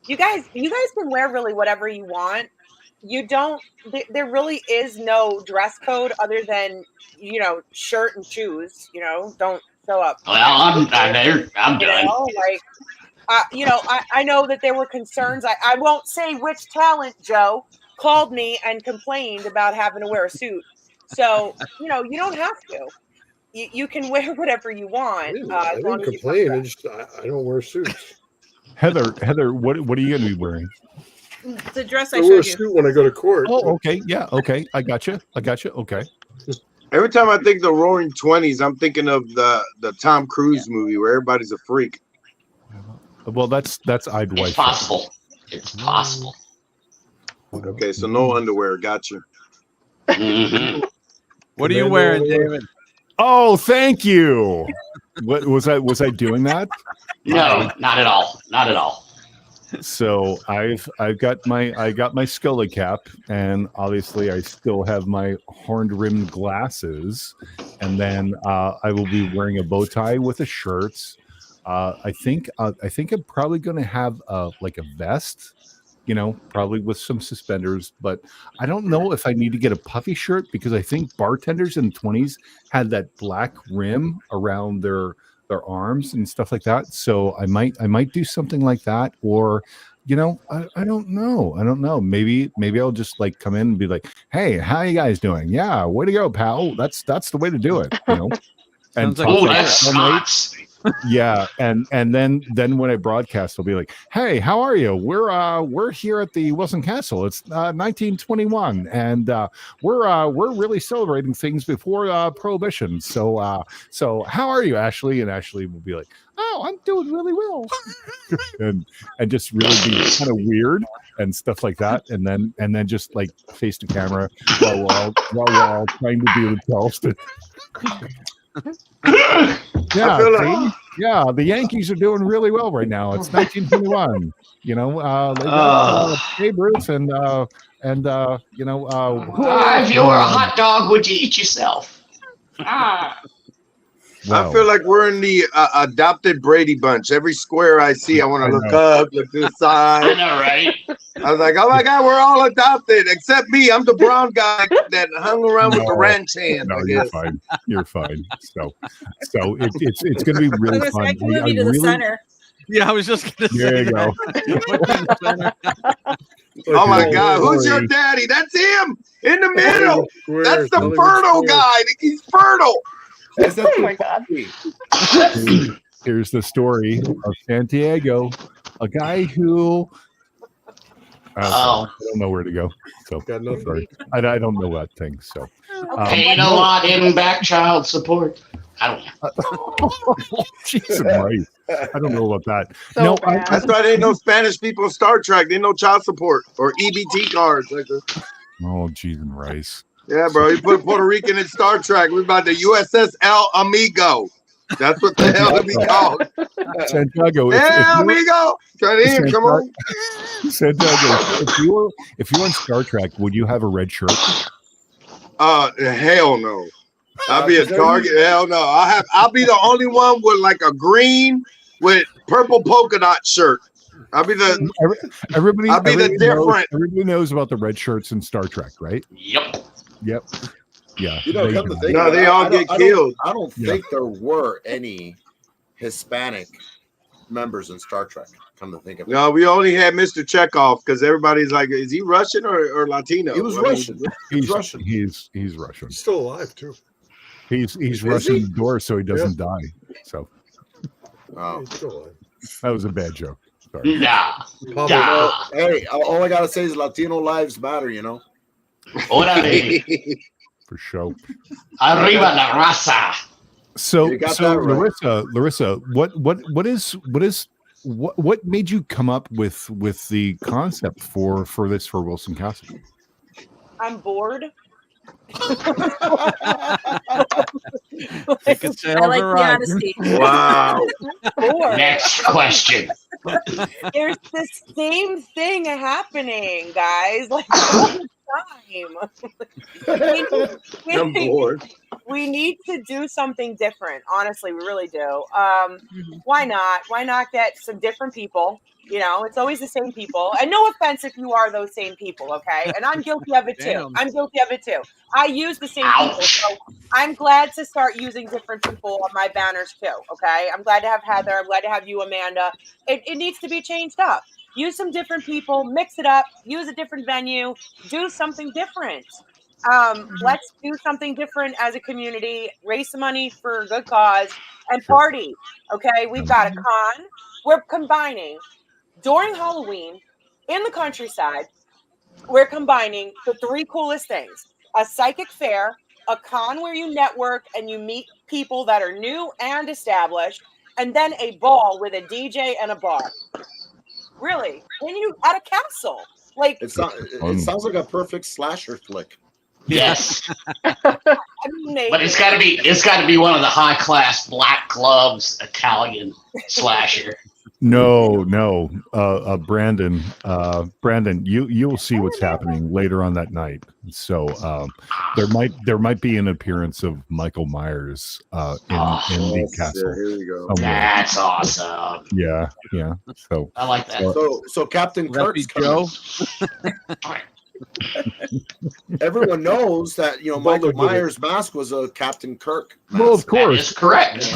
You guys can wear really whatever you want. You don't. There really is no dress code other than shirt and shoes. Don't show up. Well, I'm done. I know that there were concerns. I won't say which talent, Joe, called me and complained about having to wear a suit. So, you don't have to. You can wear whatever you want. I didn't complain. I don't wear suits. Heather, what are you going to be wearing? The dress I wear showed a you. suit when I go to court. Oh, okay. Yeah. Okay. I got you. Okay. Every time I think the Roaring 20s, I'm thinking of the Tom Cruise movie where everybody's a freak. Well, that's I'd It's possible. It's possible. Okay, so no underwear. Gotcha. Mm-hmm. What are you wearing, David? Oh, thank you. What was I doing that? No, not at all. Not at all. So I got my Scully cap, and obviously I still have my horned rimmed glasses, and then I will be wearing a bow tie with a shirt. I think I'm probably going to have like a vest probably with some suspenders. But I don't know if I need to get a puffy shirt, because I think bartenders in the 20s had that black rim around their arms and stuff like that. So I might do something like that, or I don't know. Maybe I'll just like come in and be like, hey, how you guys doing? Yeah, way to go, pal. That's the way to do it. And Sounds like Oh, fire. that's Scots. yeah, and then when I broadcast, I'll be like, hey, how are you? We're here at the Wilson Castle. It's 1921, and we're really celebrating things before Prohibition. So how are you, Ashley? And Ashley will be like, oh, I'm doing really well, and just really be kind of weird and stuff like that, and then just like face the camera while we're all trying to do the Charleston. Yeah, the Yankees are doing really well right now. It's 1921. They got Babe Ruth and if you were a hot dog, would you eat yourself? Wow. I feel like we're in the adopted Brady bunch. Every square I see, I want to look up, look to the I side. know, right? I was like, oh my God, we're all adopted except me. I'm the brown guy that hung around with the ranch hand. No, I you're guess. fine. You're fine. So it's going to be really I fun. can move you to the center. Yeah, I was just gonna There say you go. that. Oh my God, who's your daddy? That's him in the middle. That's the fertile guy. He's fertile. Oh my God. Here's the story of Santiago, a guy who I don't know where to go. So Got nothing. sorry. I don't know that thing. So Paid a lot in back child support. I don't know. Jesus Christ. I don't know about that. So No, bad. That's why there ain't no Spanish people in Star Trek. There ain't no child support or EBT cards. Like that. Oh, cheese and rice. Yeah, bro. You put Puerto Rican in Star Trek. We're about the USS El Amigo. That's what the hell we called. Santiago, El Amigo. Try to in. Come on. Santiago, if you were on Star Trek, would you have a red shirt? Hell no. I'll be a target. Hell no. I'll be the only one with like a green with purple polka dot shirt. I'll be the Everybody. I'll be the different. Everybody knows about the red shirts in Star Trek, right? Yep. Yep. Yeah. Come to think No, of it, they all get killed. I don't think there were any Hispanic members in Star Trek. Come to think of it. No, we only had Mr. Chekhov because everybody's like, is he Russian or Latino? He was I mean, Russian. He's Russian. He's Russian. He's still alive too. He's rushing the door so he doesn't die. So Oh. He's still alive. that was a bad joke. Sorry. Nah. Pablo, Nah. Hey, all I gotta say is Latino lives matter. Órale. For sure. Arriba la raza. So You got that right. Larissa, what made you come up with the concept for Wilson Castle? I'm bored. I could say I like the right. honesty. Wow. Bored. Next question. There's the same thing happening, guys. Like all the time. I'm bored. We need to do something different. Honestly, we really do. Why not? Why not get some different people? It's always the same people. And no offense if you are those same people, okay? And I'm guilty of it too. Damn. I'm guilty of it too. I use the same people. So I'm glad to start using different people on my banners too, okay? I'm glad to have Heather. I'm glad to have you, Amanda. It needs to be changed up. Use some different people, mix it up, use a different venue, do something different. Let's do something different as a community, raise some money for a good cause, and party. Okay, we've got a con. We're combining during Halloween in the countryside. We're combining the three coolest things: a psychic fair, a con where you network and you meet people that are new and established, and then a ball with a DJ and a bar. Really, when you at a castle, like It sounds like a perfect slasher flick. Yes. I mean, But it's gotta be one of the high class black gloves Italian slasher. No. Brandon, you'll see what's happening later on that night. So there might be an appearance of Michael Myers in the castle. Here we go. somewhere. That's awesome. Yeah. So I like that. So Captain Will that be Kirk's Joe? Everyone knows that Michael Butler did it. Myers' mask was a Captain Kirk mask. well, of That course. is correct.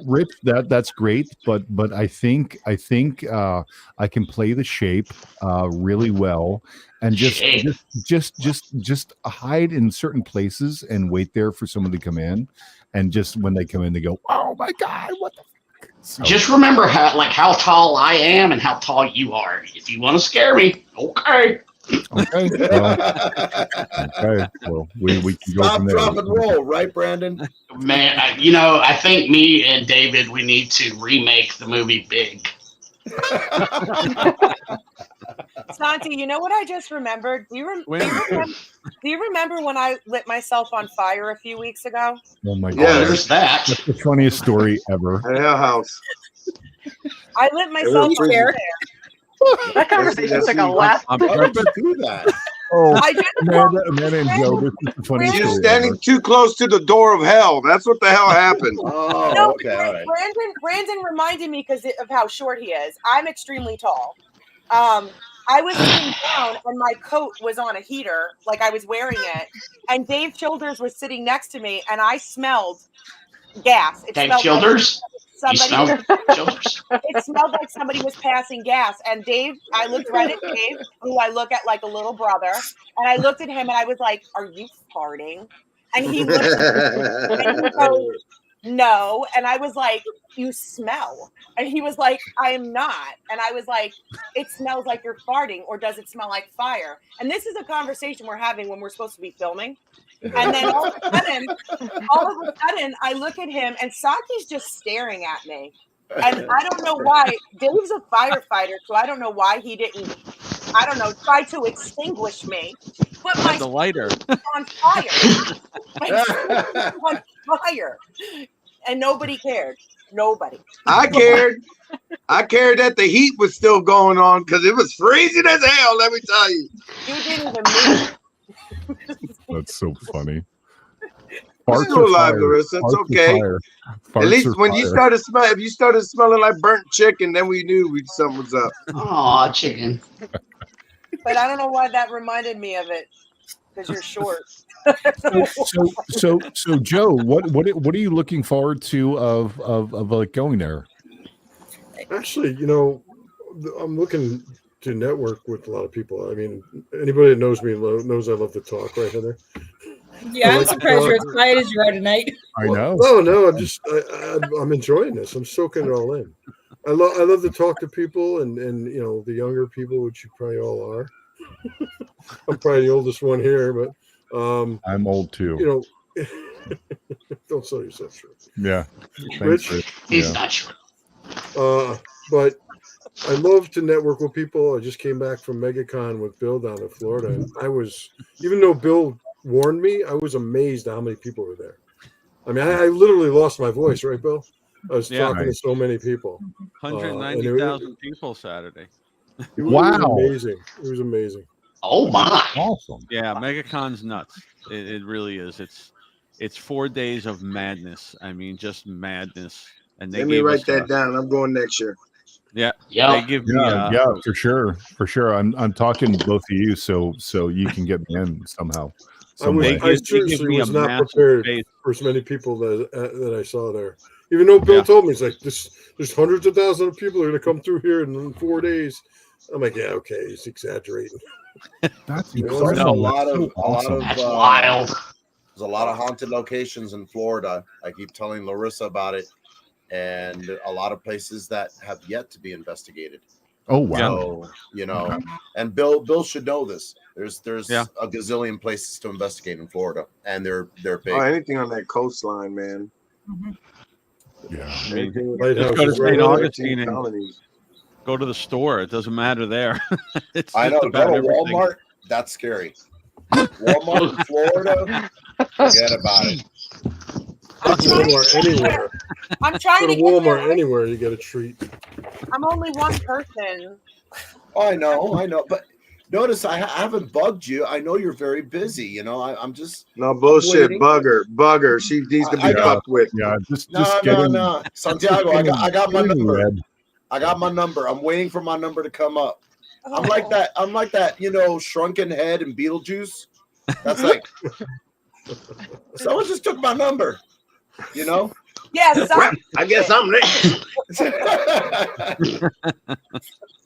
Rich, that's great, but I think I can play the shape really well, and just hide in certain places and wait there for someone to come in, and just when they come in, they go, "Oh my God, what the." So, Just remember how tall I am and how tall you are. If you want to scare me, okay. okay, well, we can go Stop, from there. drop, and roll, right, Brandon? Man, I think me and David, we need to remake the movie Big. Santi, you know what I just remembered? Do you remember when I lit myself on fire a few weeks ago? Oh my Yeah, God, There's that. that's the funniest story ever. At Hell House. I lit myself on freezing. fire. That conversation took a left. I've never been through that. Oh, I just Amanda and Joe, this is the funniest You're story standing ever. too close to the door of hell. That's what the hell happened. Oh, No, okay, all right. Brandon reminded me because of how short he is. I'm extremely tall. I was sitting down and my coat was on a heater, like I was wearing it, and Dave Childers was sitting next to me, and I smelled gas. It Dave smelled Childers? like You somebody. smell Childers? It smelled like somebody was passing gas. And Dave, I looked right at Dave, who I look at like a little brother, and I looked at him and I was like, "Are you farting?" And he looked and he goes, "No." And I was like, "You smell." And he was like, "I am not." And I was like, "It smells like you're farting, or does it smell like fire?" And this is a conversation we're having when we're supposed to be filming. And then all of a sudden, I look at him and Saki's just staring at me. And I don't know why. Dave's a firefighter, so I don't know why he didn't, try to extinguish me. But my The lighter. on fire. On fire. And nobody cared. Nobody. I cared. I cared that the heat was still going on because it was freezing as hell, let me tell you. You didn't even move. That's so funny. You're still alive, Larissa. It's okay. At least when you started smelling, if you started smelling like burnt chicken, then we knew something was up. Aw, chicken. But I don't know why that reminded me of it. Because you're short. So Joe, what are you looking forward to of like going there? Actually, I'm looking to network with a lot of people. I mean, anybody that knows me knows I love to talk, right, Heather? Yeah, I'm surprised you're as quiet as you are tonight. I know. No, I'm enjoying this. I'm soaking it all in. I love to talk to people and the younger people, which you probably all are. I'm probably the oldest one here, but I'm old too. Don't sell yourself short. Yeah. Rich? He's not sure. But I love to network with people. I just came back from MegaCon with Bill down in Florida. And even though Bill warned me, I was amazed at how many people were there. I mean, I literally lost my voice, right, Bill? I was talking to so many people. 190,000 people Saturday. It Wow. was amazing. It was amazing. Oh my! Awesome. Yeah, MegaCon's nuts. It really is. It's 4 days of madness. I mean, just madness. And they Let me gave write us, that down. I'm going next year. Yeah, Yeah. they give me. Yeah, for sure. I'm talking to both of you, so you can get me in somehow. I seriously me a was not massive prepared space. for as many people that I saw there. Even though Bill told me, he's like, there's hundreds of thousands of people that are going to come through here in 4 days. I'm like, yeah, okay, he's exaggerating. That's There's incredible. a lot of That's wild. There's a lot of haunted locations in Florida. I keep telling Larissa about it, and a lot of places that have yet to be investigated. Oh wow. So, and Bill should know this. There's a gazillion places to investigate in Florida, and they're big. Oh, anything on that coastline, man. Mm-hmm. Yeah. I mean, Lighthouse just go to is right St. on Augustine and go to the store. It doesn't matter there. It's I know. just about Go to everything. Walmart. That's scary. Walmart in Florida. Forget about it. Walmart anywhere. I'm trying Go to to get Walmart there. anywhere, you get a treat. I'm only one person. Oh, I know. But notice I haven't bugged you. I know you're very busy. You know, I'm just No bullshit, waiting. bugger. She needs to be fucked with. Yeah, just No, Santiago, I got my number. red. I got my number. I'm waiting for my number to come up. I'm like that, you know, shrunken head in Beetlejuice. That's like someone just took my number, you know? Yes, I guess I'm next.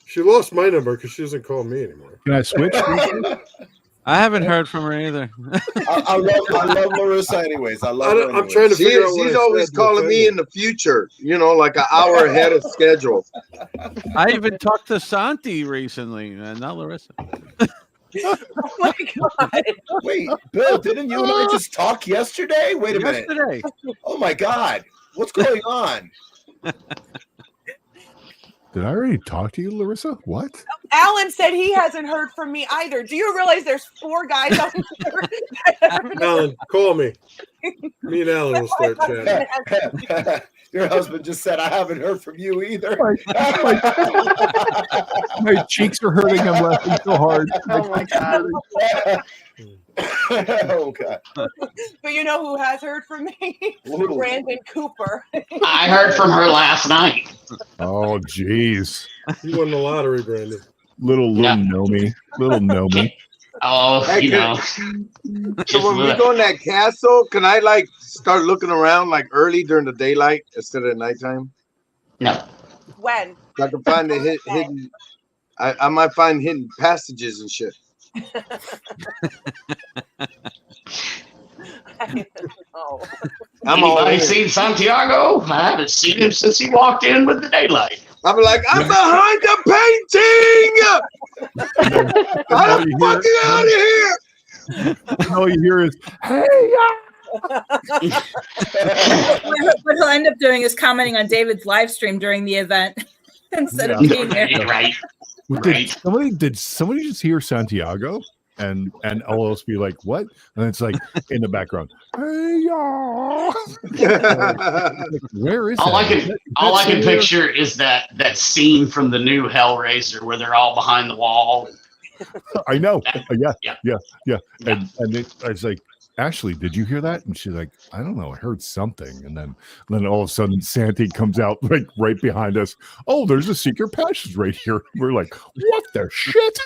She lost my number because she doesn't call me anymore. Can I switch? I haven't heard from her either. I love Larissa anyways. I love her I'm trying to figure out what She's I always said calling me in the future, you know, like an hour ahead of schedule. I even talked to Santi recently, not Larissa. Oh my God. Wait, Bill, didn't you and I just talk yesterday? Wait a minute. Yesterday. Oh my God. What's going on? Did I already talk to you, Larissa? What? Alan said he hasn't heard from me either. Do you realize there's 4 guys on here? Alan, call me. Me and Alan will start chatting. Your husband just said, I haven't heard from you either. My cheeks are hurting. I'm laughing so hard. Oh my God. Oh, God. But you know who has heard from me? Ooh. Brandon Cooper. I heard from her last night. Oh, jeez. You won the lottery, Brandon. Little Nomi. Little Nomi. Oh, Hey, you know. So when we go in that castle, can I like start looking around like early during the daylight instead of nighttime? No. When? So I can find the hidden. I might find hidden passages and shit. Oh. Anybody seen Santiago? I haven't seen him since he walked in with the daylight. I'm like, I'm behind the painting. I'm fucking out of here. All you hear is, hey, What he'll end up doing is commenting on David's live stream during the event instead of being there. Right. Did somebody just hear Santiago? And all else be like, what? And it's like in the background, hey y'all. Where is All that? I can picture is that scene from the new Hellraiser where they're all behind the wall. I know. Yeah. Yeah. And I was like, Ashley, did you hear that? And she's like, I don't know. I heard something. And then all of a sudden, Santi comes out like right behind us. Oh, there's a secret passage right here. We're like, what the shit?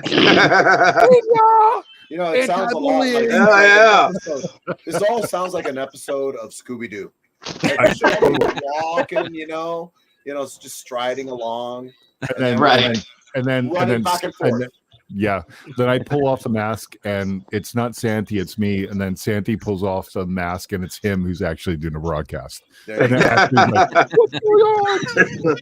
You know, it sounds a lot like this all sounds like an episode of Scooby-Doo. Like walking, you know, it's just striding along. And then running back and forth. Then I pull off the mask and it's not Santi, it's me. And then Santi pulls off the mask and it's him who's actually doing the broadcast. And then Ashley's like, what's going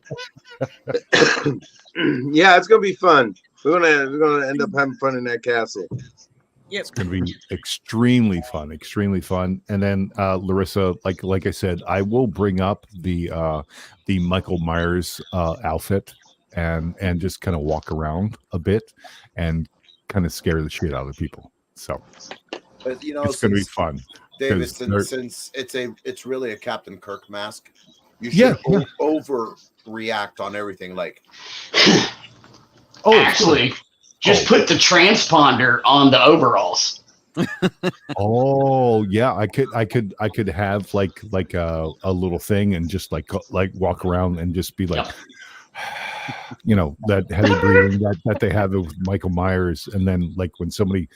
on? Yeah, it's gonna be fun. We're gonna end up having fun in that castle. Yep. It's going to be extremely fun. And then Larissa, like I said, I will bring up the Michael Myers outfit and just kind of walk around a bit and kind of scare the shit out of people. So, but you know, it's going to be fun. David, since it's really a Captain Kirk mask, you should overreact on everything. Like, actually, just put the transponder on the overalls. Oh yeah, I could have like a little thing and just like walk around and just be like, you know, that heavy breathing that they have with Michael Myers, and then like when somebody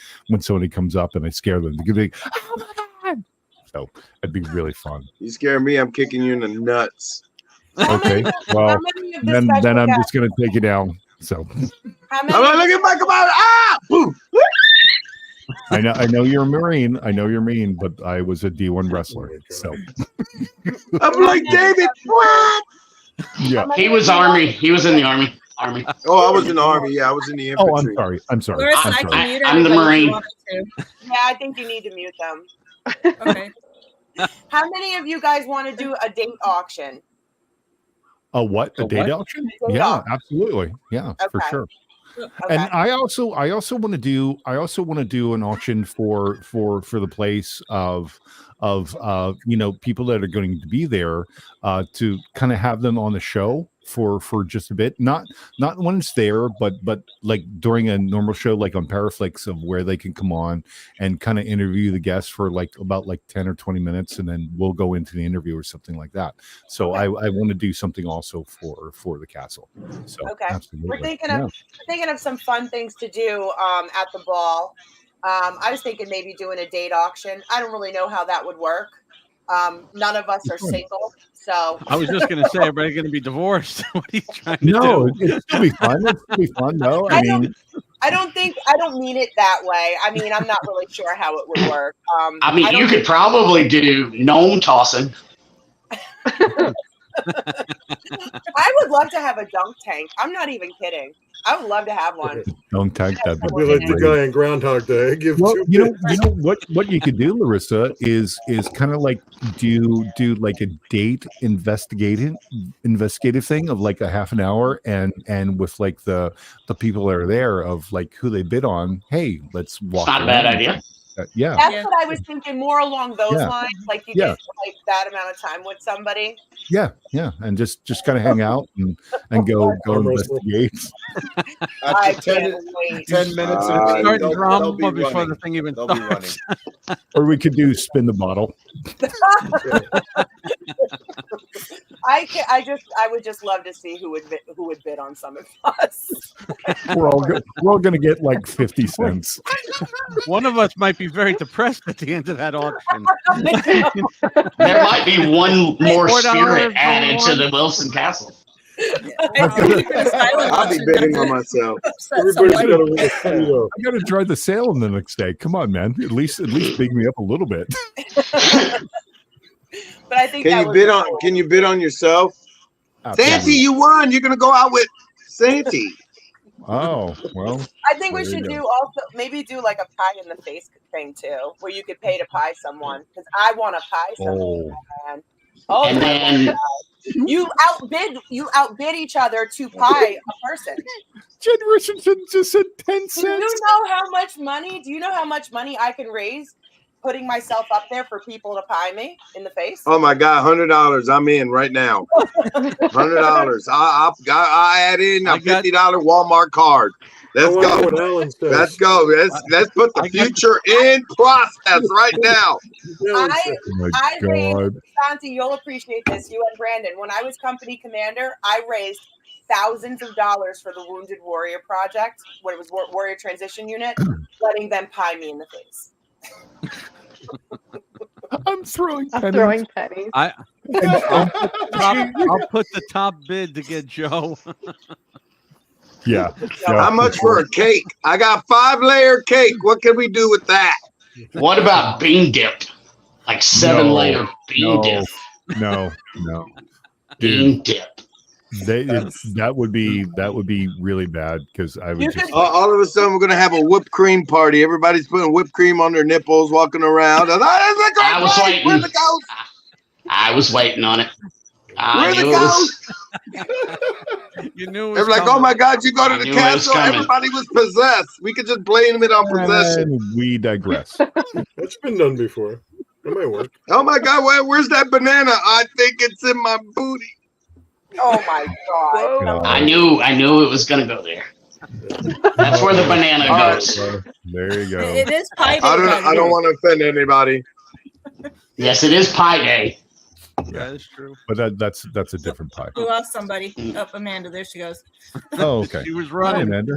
comes up and I scare them, they could be, oh my god! So it'd be really fun. You scare me, I'm kicking you in the nuts. Okay, well then I'm just gonna take you down. So I'm gonna look at Michael Myers. Ah! Boom! I know you're a Marine. I know you're mean, but I was a D1 wrestler. So I'm like David. What? Yeah, he was Army. He was in the Army. Oh, I was in the Army. Yeah, I was in the infantry. Oh, I'm sorry. Larissa, I'm sorry. I'm the Marine. Yeah, I think you need to mute them. Okay. How many of you guys want to do a date auction? A what? A date auction? Yeah, absolutely. Yeah, for sure. Okay. And I also want to do an auction for the place of you know, people that are going to be there to kind of have them on the show for just a bit, not when it's there, but like during a normal show, like on Paraflix, of where they can come on and kind of interview the guests for about 10 or 20 minutes, and then we'll go into the interview or something like that. So I want to do something also for the castle. So Okay, absolutely. we're thinking of some fun things to do at the ball. I was thinking maybe doing a date auction. I don't really know how that would work. None of us are single, so I was just gonna say, everybody's gonna be divorced. What are you trying to No, do? it's gonna be fun. It's gonna be fun, though. I don't mean it that way. I mean, I'm not really sure how it would work. I mean, you could probably do gnome tossing. I would love to have a dunk tank. I'm not even kidding. I would love to have one. Don't tank that. I'd be like the guy in Groundhog Day. I give Well, two you know bits. what you could do, Larissa, is kind of like do like a date investigative thing of like a half an hour, and with like the people that are there, of like who they bid on. Hey, let's walk. It's not a bad around. idea. Yeah. That's what I was thinking, more along those lines. Like you Yeah. get like that amount of time with somebody. Yeah, and just kind of hang out and go investigate. I can't wait. 10 minutes. Starting they'll drama be before running. the thing even They'll be running. starts. Or we could do spin the bottle. I would just love to see who would bid on some of us. We're all gonna get like 50 cents. One of us might be very depressed at the end of that auction. There might be one more $4 spirit for added to one. the Wilson Castle. I'll be bidding on myself. Everybody's got to win a studio. I gotta try the sale the next day. Come on, man. At least big me up a little bit. But I think Can you bid on? Can you bid on yourself? Santy, you won. You're gonna go out with Santy. Oh, well. I think we there you should go. do also maybe do like a pie in the face thing too, where you could pay to pie someone, because I want to pie someone. Man. Oh And my then- God. You outbid each other to pie a person. Jen Richardson just said 10 Do cents. you know how much money? Do you know how much money I can raise putting myself up there for people to pie me in the face? Oh my God, $100. I'm in right now. $100. I add in a $50 Walmart card. Let's I wonder go. what Alan says. Let's go. Let's put the future in process right now. Oh I my raised, God. Santi, you'll appreciate this, you and Brandon. When I was company commander, I raised thousands of dollars for the Wounded Warrior Project, when it was Warrior Transition Unit, letting them pie me in the face. I'm throwing pennies. I'll put the top bid to get Joe. Yeah. How much for a cake? I got 5-layer cake. What can we do with that? What about bean dip? Like 7-layer bean dip. No. Bean dip. That would be really bad, because I would just All of a sudden, we're gonna have a whipped cream party. Everybody's putting whipped cream on their nipples, walking around. I was waiting. Where's the ghost? I was waiting on it. I Where's the knew it was. ghost? You knew it They're was like, oh coming. my God, you go to I the knew it was castle. coming. Everybody was possessed. We could just blame it on possession. and we digress. That's been done before. That might work. Oh my God, where's that banana? I think it's in my booty. Oh my God. I knew it was gonna go there. That's where the banana goes. There you go. It is pie day. I don't want to offend anybody. Yes, it is Pie Day. Yeah, that's true. But that's a different pie. We lost somebody. Oh, Amanda, there she goes. Oh, okay. She was Hi, running. Amanda.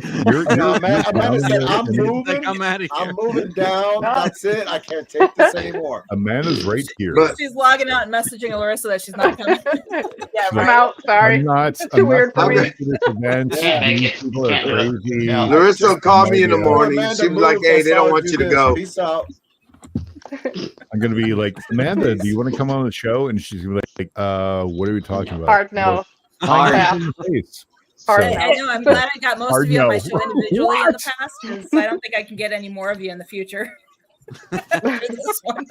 No, Amanda said, I'm Like, moving. I'm out of here. I'm moving down. That's it. I can't take this anymore. Amanda's right here. But She's logging out and messaging Larissa that she's not coming. Yeah, I'm right. I'm out. Sorry. I'm not too weird for coming me. to this event. Can't make These it. people are Can't do it. crazy. Yeah. Larissa will call me in the Yeah. morning. Amanda She'll be like, moved. hey, I they saw don't her want do you to this. go. Peace out. I'm gonna be like, Amanda, do you want to come on the show? And she's gonna be like, what are we talking about? Hard no. Hard Yeah. in the face. Hard So- no. I know. I'm glad I got most Hard of you on my no. show individually in the past, because I don't think I can get any more of you in the future. After this one.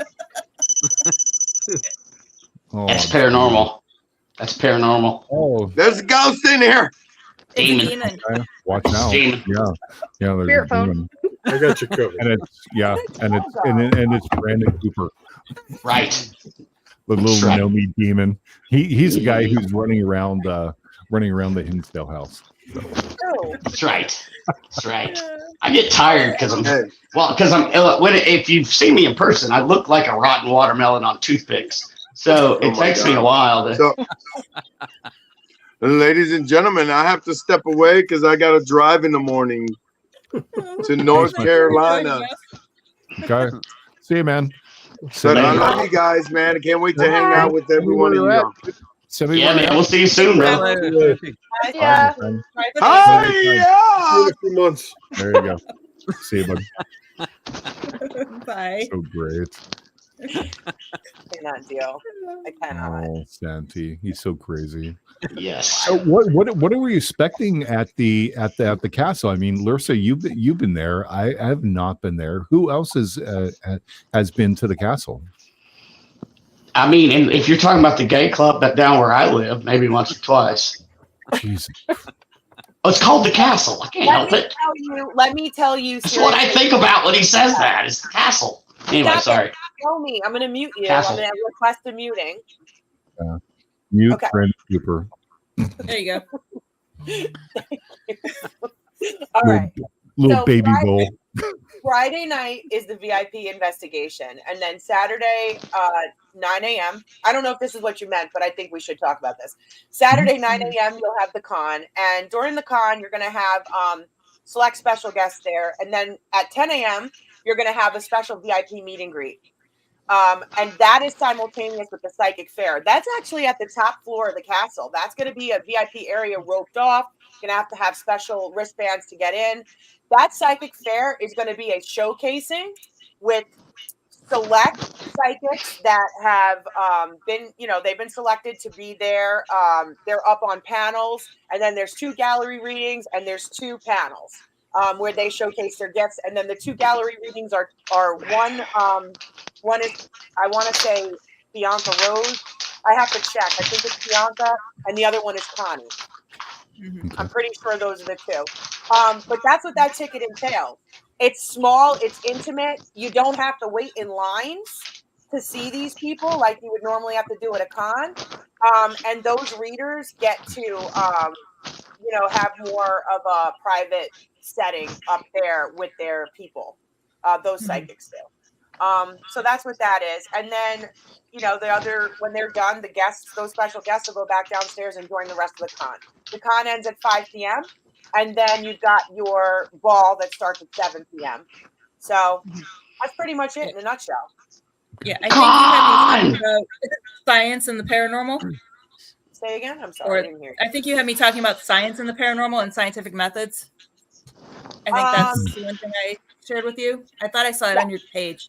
Oh, That's paranormal. That's paranormal. Oh, There's a ghost in here. It's a Demon. demon. okay. Watch out. Demon. Yeah. There's Spirit a phone. demon. I got you covered. And it's Brandon Cooper, Right. the little That's right. Nomi demon. He's the guy who's running around running around the Hinsdale house. So. Oh. That's right. That's right. I get tired because if you've seen me in person, I look like a rotten watermelon on toothpicks. So it takes me a while to. So, ladies and gentlemen, I have to step away because I got to drive in the morning to North Carolina. Okay. See you, man. But I love you guys, man. I can't wait to hang out with every one of you. Yeah, man. We'll see you soon, bro. Yeah. Hi, yeah. In a few months. There you go. See you, bud. Bye. So great. Cannot deal. I cannot. Oh, Santi, he's so crazy. Yes. So what are we expecting at the castle? I mean, Lursa, you've been there. I have not been there. Who else has been to the castle? I mean, and if you're talking about the gay club down where I live, maybe once or twice. Jesus. Oh, it's called the castle. I can't help it. Let me tell you. That's what I think about when he says that. Is the castle. Anyway, sorry. Tell me. I'm going to mute you. Castle. I'm going to request a muting. Mute Okay. friend keeper. There you go. All right. Little So baby bowl. Friday night is the VIP investigation. And then Saturday, 9 a.m. I don't know if this is what you meant, but I think we should talk about this. Saturday, 9 a.m., you'll have the con. And during the con, you're going to have select special guests there. And then at 10 a.m., you're going to have a special VIP meet and greet. And that is simultaneous with the psychic fair. That's actually at the top floor of the castle. That's going to be a VIP area roped off. You're going to have special wristbands to get in. That psychic fair is going to be a showcasing with select psychics that have been, they've been selected to be there. They're up on panels, and then there's 2 gallery readings, and there's 2 panels where they showcase their gifts. And then the 2 gallery readings are one is, I want to say, Bianca Rose. I have to check. I think it's Bianca, and the other one is Connie. Mm-hmm. I'm pretty sure those are the 2. But that's what that ticket entails. It's small. It's intimate. You don't have to wait in lines to see these people like you would normally have to do at a con. And those readers get to, have more of a private setting up there with their people. Those psychics do. So that's what that is. And then, when they're done, those special guests will go back downstairs and join the rest of the con. The con ends at 5 p.m. And then you've got your ball that starts at 7 p.m. So that's pretty much it in a nutshell. Yeah, I think you had me talking about science and the paranormal. Say again? I'm sorry, I didn't hear you. I think you had me talking about science and the paranormal and scientific methods. I think that's the one thing I shared with you. I thought I saw it on your page.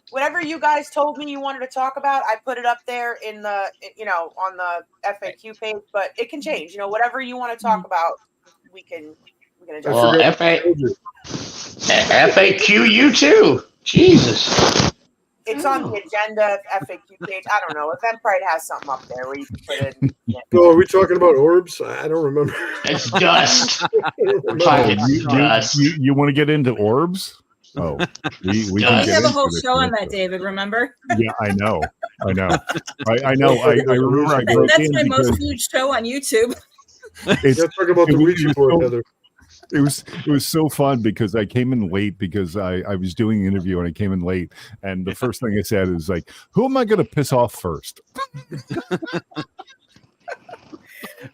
Whatever you guys told me you wanted to talk about, I put it up there in the, on the FAQ page, but it can change. Whatever you want to talk about, we can adjust. Well, FAQ you too. Jesus. It's on the agenda FAQ page. I don't know. Eventbrite has something up there where you can put it. So are we talking about orbs? I don't remember. It's dust. You want to get into orbs? Oh, we have a whole show on that, David. Remember? Yeah, I know. I remember. I broke that's my most viewed show on YouTube. Let's talk about the Ouija board, Heather. It was so fun because I came in late because I was doing an interview and I came in late, and the first thing I said is like, "Who am I going to piss off first?"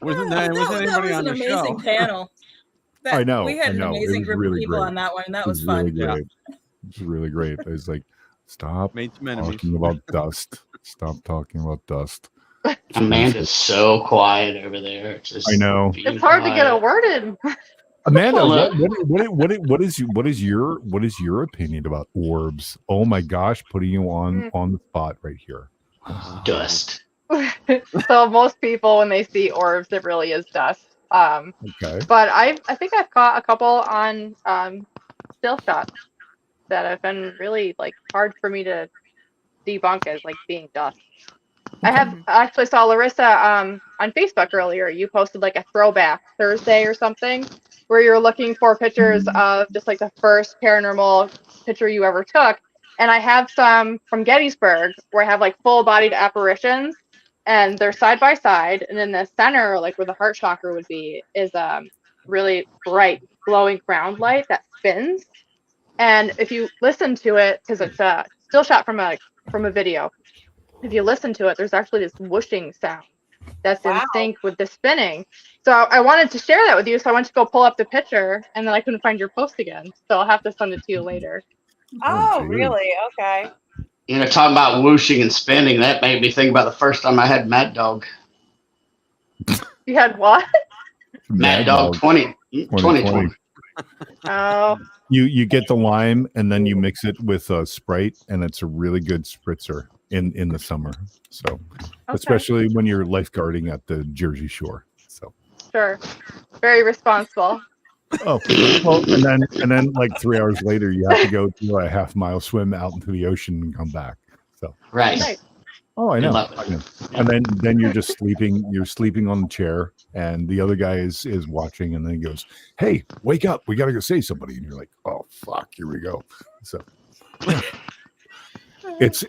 Wasn't anybody that was on an the amazing show? panel. I know. We had an amazing group of people on that one. That was fun. Really great. It was really great. I was like, stop talking about dust. Stop talking about dust. Amanda's so quiet over there. I know. It's hard to get a word in. Amanda, what is your opinion about orbs? Oh my gosh, putting you on the spot right here. Dust. So most people, when they see orbs, it really is dust. Okay. But I think I've caught a couple on still shots that have been really hard for me to debunk as being dust. I actually saw Larissa on Facebook earlier. You posted a throwback Thursday or something where you're looking for pictures of just the first paranormal picture you ever took. And I have some from Gettysburg where I have full-bodied apparitions and they're side by side, and in the center, like where the heart chakra would be, is really bright glowing ground light that spins. And if you listen to it, because it's still shot from a video, if you listen to it, there's actually this whooshing sound that's in sync with the spinning. So I wanted to share that with you, so I went to go pull up the picture, and then I couldn't find your post again, so I'll have to send it to you later. Oh, really? Okay. You know, talking about whooshing and spinning, that made me think about the first time I had Mad Dog. You had what? Mad Dog 2020. Oh. You get the lime and then you mix it with Sprite, and it's a really good spritzer in the summer. So, especially when you're lifeguarding at the Jersey Shore. So. Sure. Very responsible. Oh, well, and then like 3 hours later, you have to go do a half-mile swim out into the ocean and come back. So. Right. Oh, I know. And then you're just sleeping. You're sleeping on the chair, and the other guy is watching, and then he goes, "Hey, wake up! We got to go save somebody." And you're like, "Oh fuck, here we go." So it's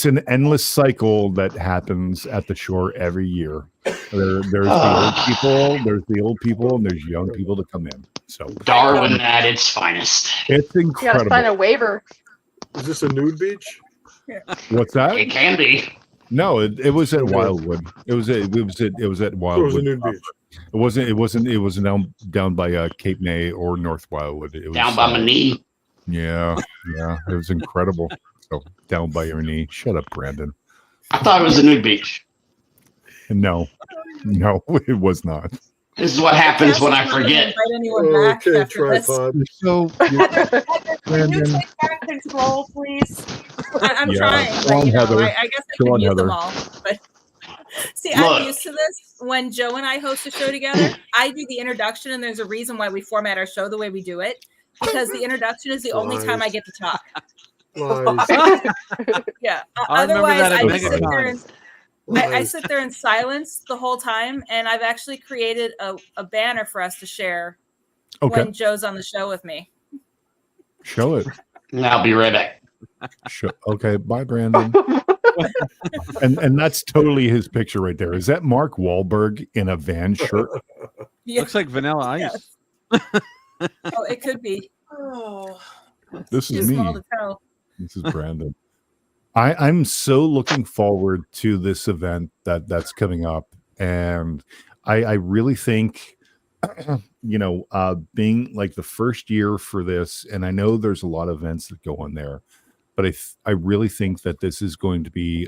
an endless cycle that happens at the shore every year. There's the old people, and there's young people to come in. So Darwin at its finest. It's incredible. You gotta sign a waiver. Is this a nude beach? What's that? It can be. No, it was at Wildwood. It was at Wildwood. It was a nude beach. It wasn't down by Cape May or North Wildwood. It was Down by my knee. Yeah, it was incredible. So down by your knee. Shut up, Brandon. I thought it was a nude beach. No, it was not. This is what happens when I forget. Okay, tripod. So, Can you take back control, please? I'm trying. Go on, Heather. I guess I can mute them all. But see, I'm used to this. When Joe and I host a show together, I do the introduction, and there's a reason why we format our show the way we do it, because the introduction is the only time I get to talk. Yeah. Otherwise, I sit there in silence the whole time, and I've actually created a banner for us to share when Joe's on the show with me. Show it. I'll be right back. Okay, bye, Brandon. and that's totally his picture right there. Is that Mark Wahlberg in a Van shirt? Yeah. Looks like Vanilla Ice. Oh, it could be. Oh, this is me. To tell. This is Brandon. I'm so looking forward to this event that's coming up, and I really think, being like the first year for this, and I know there's a lot of events that go on there, but I really think that this is going to be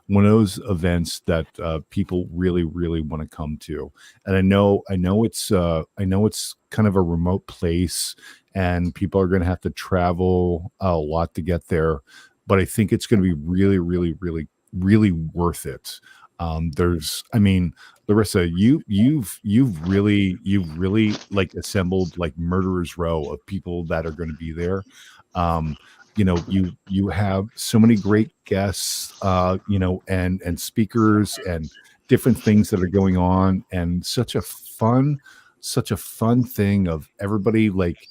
one of those events that people really, really want to come to. And I know it's kind of a remote place, and people are going to have to travel a lot to get there. But I think it's going to be really, really, really, really worth it. Larissa, you've really like assembled like murderer's row of people that are going to be there. You have so many great guests, and speakers and different things that are going on, and such a fun thing of everybody. Like,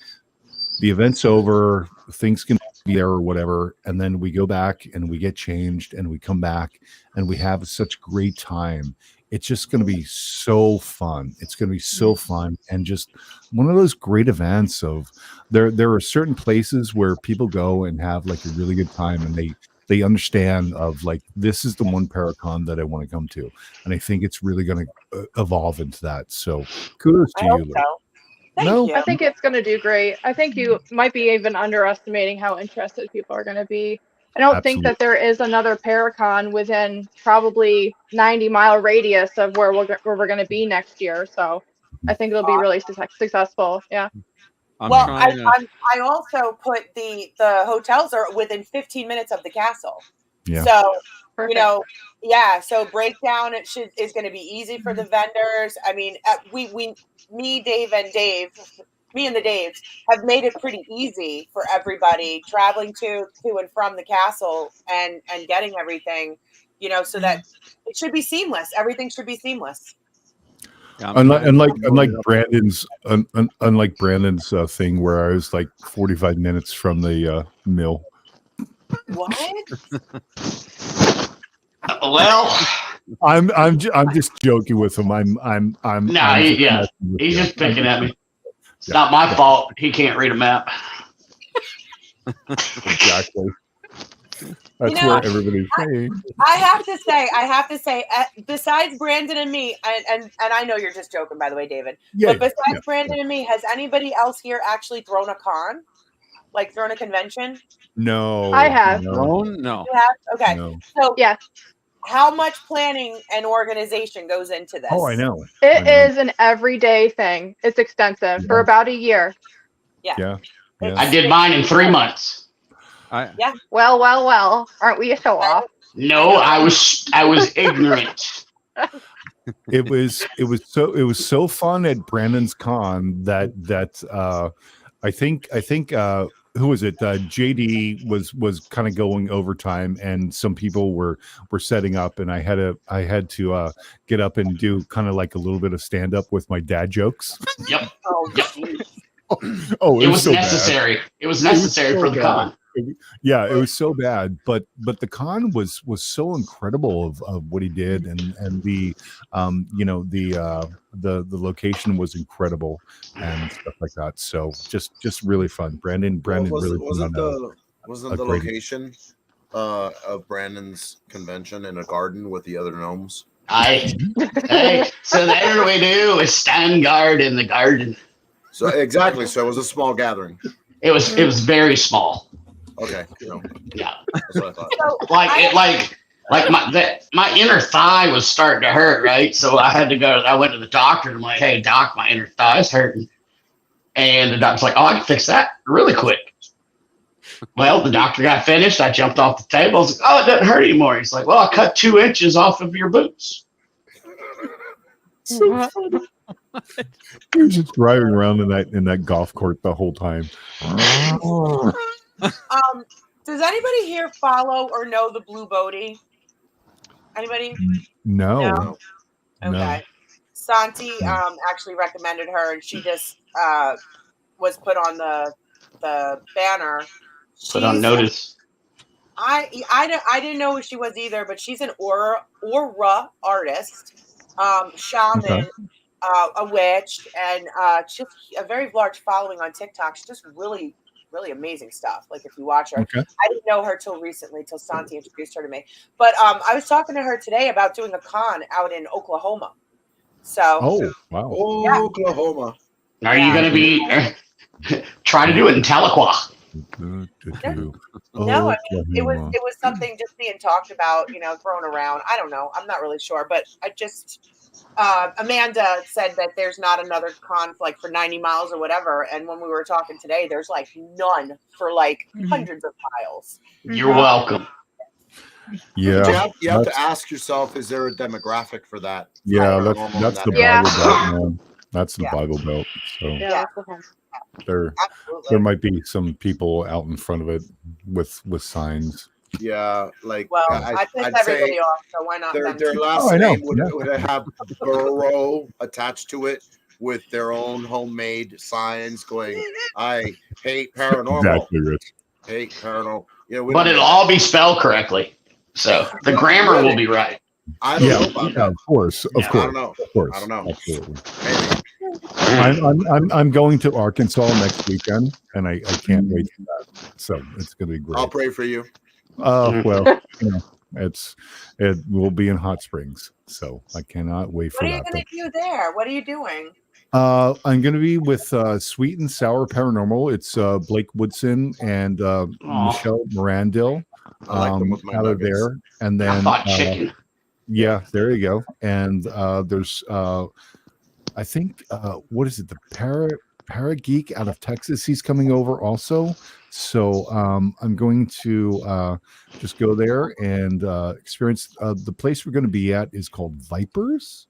the event's over, things can be there or whatever, and then we go back and we get changed and we come back and we have such great time. It's just going to be so fun. It's going to be so fun, and just one of those great events of there are certain places where people go and have like a really good time, and they understand of like, this is the one Paracon that I want to come to, and I think it's really going to evolve into that. So kudos to you. No, I think it's going to do great. I think you might be even underestimating how interested people are going to be. I don't think that there is another Paracon within probably 90-mile radius of where we're going to be next year. So I think it'll be really successful. Yeah. I also put the hotels are within 15 minutes of the castle. Yeah. So, Perfect. So breakdown is going to be easy for the vendors. I mean, me and the Daves have made it pretty easy for everybody traveling to and from the castle and getting everything, so that it should be seamless. Everything should be seamless. Yeah, unlike Brandon's thing where I was like 45 minutes from the mill. What? Well, I'm just joking with him. I'm No, I'm just yeah, messing with he's you. just picking at me. It's Yeah, not my yeah. fault. He can't read a map. Exactly. That's know, where everybody's saying. I have to say, besides Brandon and me, and I know you're just joking, by the way, David. Yeah, But besides yeah, Brandon and me, has anybody else here actually thrown a con, like thrown a convention? No, I have. no, Drone? No. You have? Okay. no. So, Yeah, how much planning and organization goes into this? Oh, I know. it I know. is an everyday thing. It's extensive for Yeah. about a year. Yeah. Yeah, yeah. I did mine in 3 months. Well. Aren't we a show off? No, I was ignorant. It was so fun at Brandon's Con that I think who was it? JD was kind of going overtime, and some people were setting up, and I had to get up and do kind of like a little bit of stand up with my dad jokes. Yep. Oh, Yep. geez. Oh, It was so bad. necessary. It was necessary so for the bad. con. Yeah, it was so bad, but the con was so incredible of what he did, and the the location was incredible and stuff like that. So just really fun. Brandon really wasn't put on wasn't a the great- location of Brandon's convention in a garden with the other gnomes? Hey, so there we do is stand guard in the garden. So exactly. So it was a small gathering. It was very small. Okay. Yeah. That's what I thought. My inner thigh was starting to hurt, right? So I went to the doctor and I'm like, hey doc, my inner thigh is hurting. And the doctor's like, oh, I can fix that really quick. Well, the doctor got finished. I jumped off the table. I was like, oh, it doesn't hurt anymore. He's like, well, I cut 2 inches off of your boots. So funny. He was just driving around in that golf court the whole time. Does anybody here follow or know the Blue Bodie? Anybody? No. Okay. Santi actually recommended her, and she just was put on the banner. Put on notice. I didn't know who she was either, but she's an aura artist, shaman, Okay. a witch, and just a very large following on TikTok. She's just really, really amazing stuff. Like if you watch her, Okay. I didn't know her till recently, till Santi introduced her to me. But I was talking to her today about doing a con out in Oklahoma. So, Oh, wow. Yeah. Oklahoma. Are you going to be try to do it in Tahlequah? no, I mean, it was something just being talked about, thrown around. I don't know. I'm not really sure, but I just Amanda said that there's not another con for 90 miles or whatever. And when we were talking today, there's like none for hundreds of miles. You're welcome. Yeah. You have to ask yourself, is there a demographic for that? Yeah, Paranormal that's the in Yeah. Bible Belt, man. That's the Bible Belt. So Yeah. there Absolutely. might be some people out in front of it with signs. Yeah, Well, I pissed I'd everybody say off, so why not them? their last I know, name would, yeah. would have Burrow attached to it with their own homemade signs going, I hate paranormal. Exactly, Rich. Hate paranormal. But it'll all be spelled correctly. So the grammar will be right. I don't know Yeah, about yeah, that. of course, of I course, don't know. of course. I don't know. Absolutely. Maybe. I'm going to Arkansas next weekend, and I can't wait for that. So it's going to be great. I'll pray for you. Well, it will be in Hot Springs, so I cannot wait for What are you that. going to do there? What are you doing? I'm going to be with Sweet and Sour Paranormal. It's Blake Woodson and Michelle Morandil I like them with my out of nuggets. there. And I then, thought chicken. yeah, there you go. And there's, I think, what is it? The Para Geek out of Texas. He's coming over also. So I'm going to just go there and experience. The place we're going to be at is called Vipers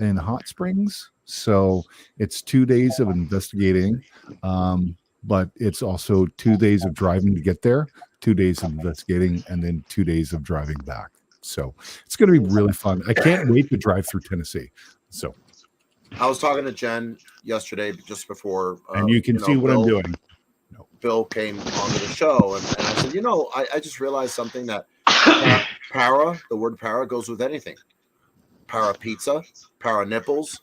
in Hot Springs. So it's 2 days of investigating, but it's also 2 days of driving to get there, 2 days of investigating, and then 2 days of driving back. So it's going to be really fun. I can't wait to drive through Tennessee. So I was talking to Jen yesterday, just before, and you can see what I'm doing. Bill came onto the show, and I said, I just realized something that para, the word para, goes with anything. para pizza, para nipples,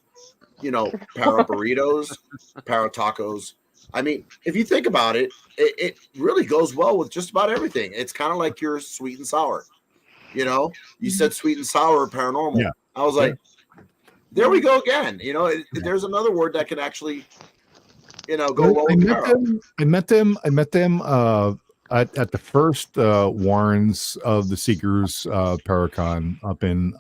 para burritos, para tacos. I mean, if you think about it, it really goes well with just about everything. It's kind of like your sweet and sour. You said sweet and sour paranormal. Yeah. I was like, there we go again. There's another word that can actually, go well with para. I met them at the first Warrens of the Seekers Paracon up in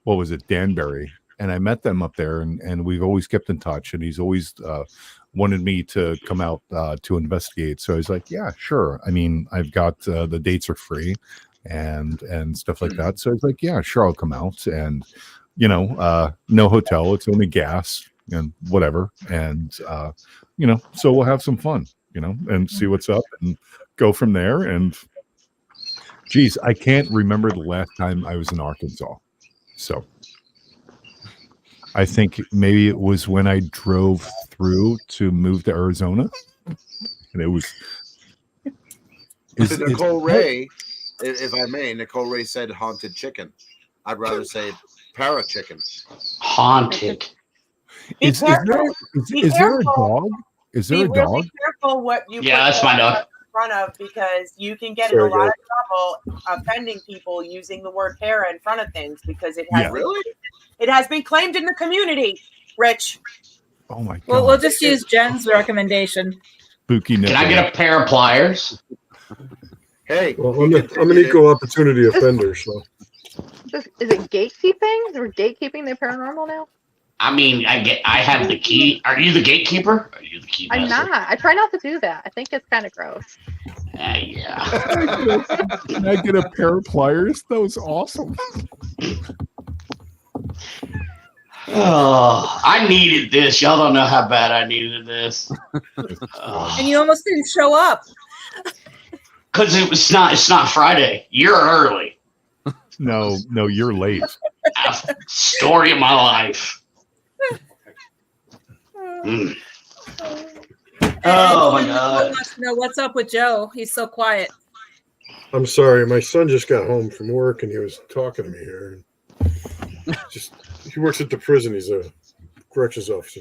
what was it, Danbury, and I met them up there, and we've always kept in touch, and he's always wanted me to come out to investigate. So I was like, yeah, sure. I mean, I've got the dates are free and stuff like that. So I was like, yeah, sure, I'll come out. And no hotel, it's only gas and whatever, and so we'll have some fun, and see what's up and go from there. And geez, I can't remember the last time I was in Arkansas. So I think maybe it was when I drove through to move to Arizona, and it was. Nicole Ray, if I may, Nicole Ray said haunted chicken. I'd rather say para chicken. Haunted. Is there a dog? Is there a dog? Really careful what you put That's my dog. in front of, because you can get in a lot of trouble offending people using the word para in front of things, because it has it has been claimed in the community. Rich. Oh my god. Well, we'll just use Jen's recommendation. Spooky. Can I get a pair of pliers? Hey, well, I'm an equal opportunity offender, so. Is it gatekeeping? We're gatekeeping the paranormal now? I mean, I have the key. Are you the gatekeeper? Are you the key master? I'm not. I try not to do that. I think it's kind of gross. Yeah. Can I get a pair of pliers? That was awesome. Oh, I needed this. Y'all don't know how bad I needed this. And you almost didn't show up. Because it's not Friday. You're early. No, you're late. Story of my life. Mm. Oh my god. Wants to know what's up with Joe. He's so quiet. I'm sorry, my son just got home from work and he was talking to me here. He works at the prison. He's a corrections officer.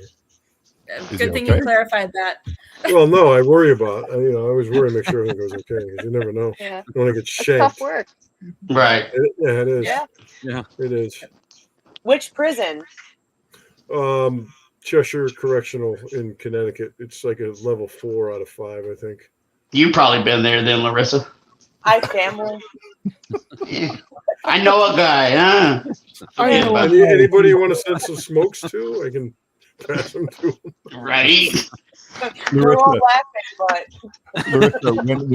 Good thing you clarified that. Well, no, I worry about. I always worry to make sure everything goes okay, because you never know. Yeah. You don't want to get shanked. Tough work. Right. It is. Yeah. It is. Which prison? Cheshire Correctional in Connecticut. It's like a level 4 out of 5, I think. You've probably been there then, Larissa. I family. I know a guy, huh? Anybody you want to send some smokes to? I can pass them to him. Right. We're all laughing, but Larissa, when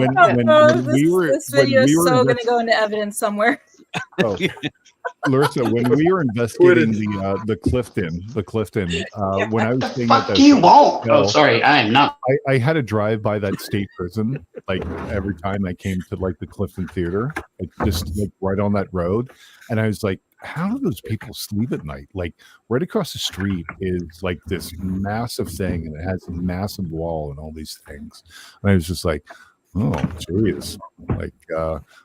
we were this video is so going to investi- go into evidence somewhere. Oh. Larissa, when we were investigating the Clifton, when I was staying at that, you won't. Oh, sorry, I am not. I had to drive by that state prison like every time I came to like the Clifton Theater, like just like right on that road, and I was like, how do those people sleep at night? Like right across the street is like this massive thing, and it has a massive wall and all these things, and I was just like, oh, serious. Like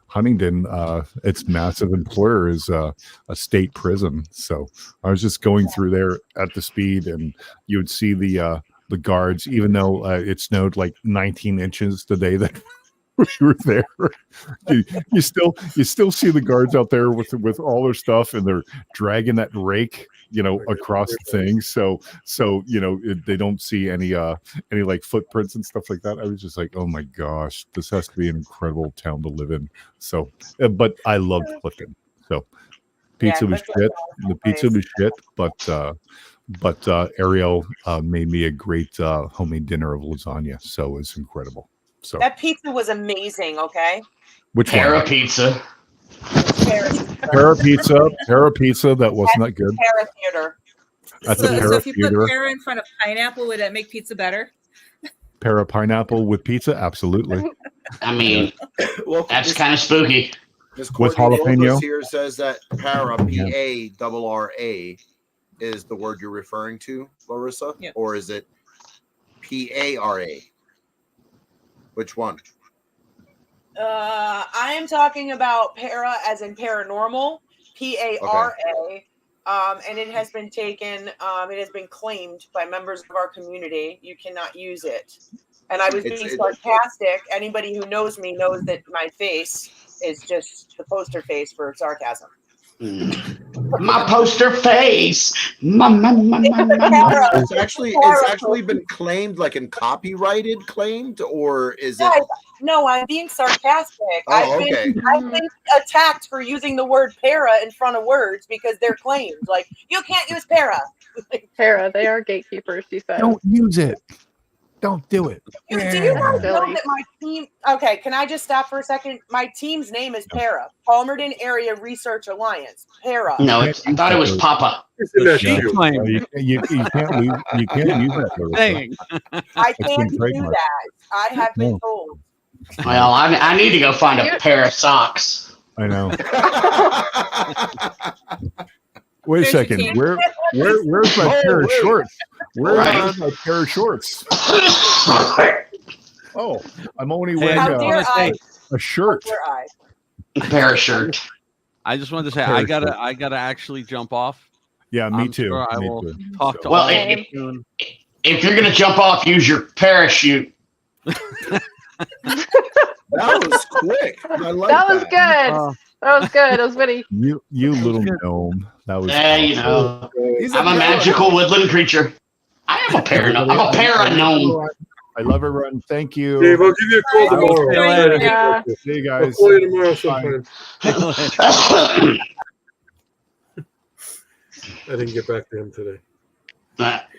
Huntington, its massive employer is a state prison. So I was just going through there at the speed, and you would see the guards, even though it snowed like 19 inches the day that we were there. You still see the guards out there with all their stuff, and they're dragging that rake, across the thing. So they don't see any like footprints and stuff like that. I was just like, oh my gosh, this has to be an incredible town to live in. So, but I loved Clifton. So pizza was shit. The pizza was shit, but Ariel made me a great homemade dinner of lasagna. So it was incredible. So that pizza was amazing. Okay. Which Para one? pizza. Para pizza. That was not good. Para theater. That's So a para if you put theater. para in front of pineapple, would that make pizza better? Para pineapple with pizza, absolutely. I mean, Well, that's kind of spooky. Miss With Courtney jalapeno? Lopez here says that para, P-A-R-R-A, is the word you're referring to, Larissa? Yeah. Or is it P-A-R-A? Which one? I am talking about para as in paranormal, P-A-R-A, and it has been taken. It has been claimed by members of our community. You cannot use it. And I was being sarcastic. Anybody who knows me knows that my face is just the poster face for sarcasm. My poster face. It's actually been claimed, like in copyrighted claimed, or is it? No, I'm being sarcastic. Oh, I've been attacked for using the word para in front of words because they're claimed. Like, you can't use para. Para, they are gatekeepers, she said. Don't use it. Don't do it. Do you guys know that my team? Okay, can I just stop for a second? My team's name is Para, Palmerton Area Research Alliance. Para. No, I thought it was Papa. You can't use that. Dang. I can't do that. I have been told. Well, I need to go find a pair of socks. I know. Wait a second. Where's my pair of shorts? Where's my pair of shorts? Oh, I'm only wearing a shirt. A pair of shirt. I just wanted to say I gotta actually jump off. Yeah, me too. Sure I will talk to well, all if you're gonna jump off, use your parachute. That was quick. I like that was good. That was good. It was witty. You little gnome. That was. Yeah, you know, I'm a magical woodland creature. I am a para-gnome. I'm a para-gnome. I love everyone. Thank you. Dave, I'll give you a call tomorrow. Yeah. See you guys. I'll call you tomorrow sometime. I didn't get back to him today.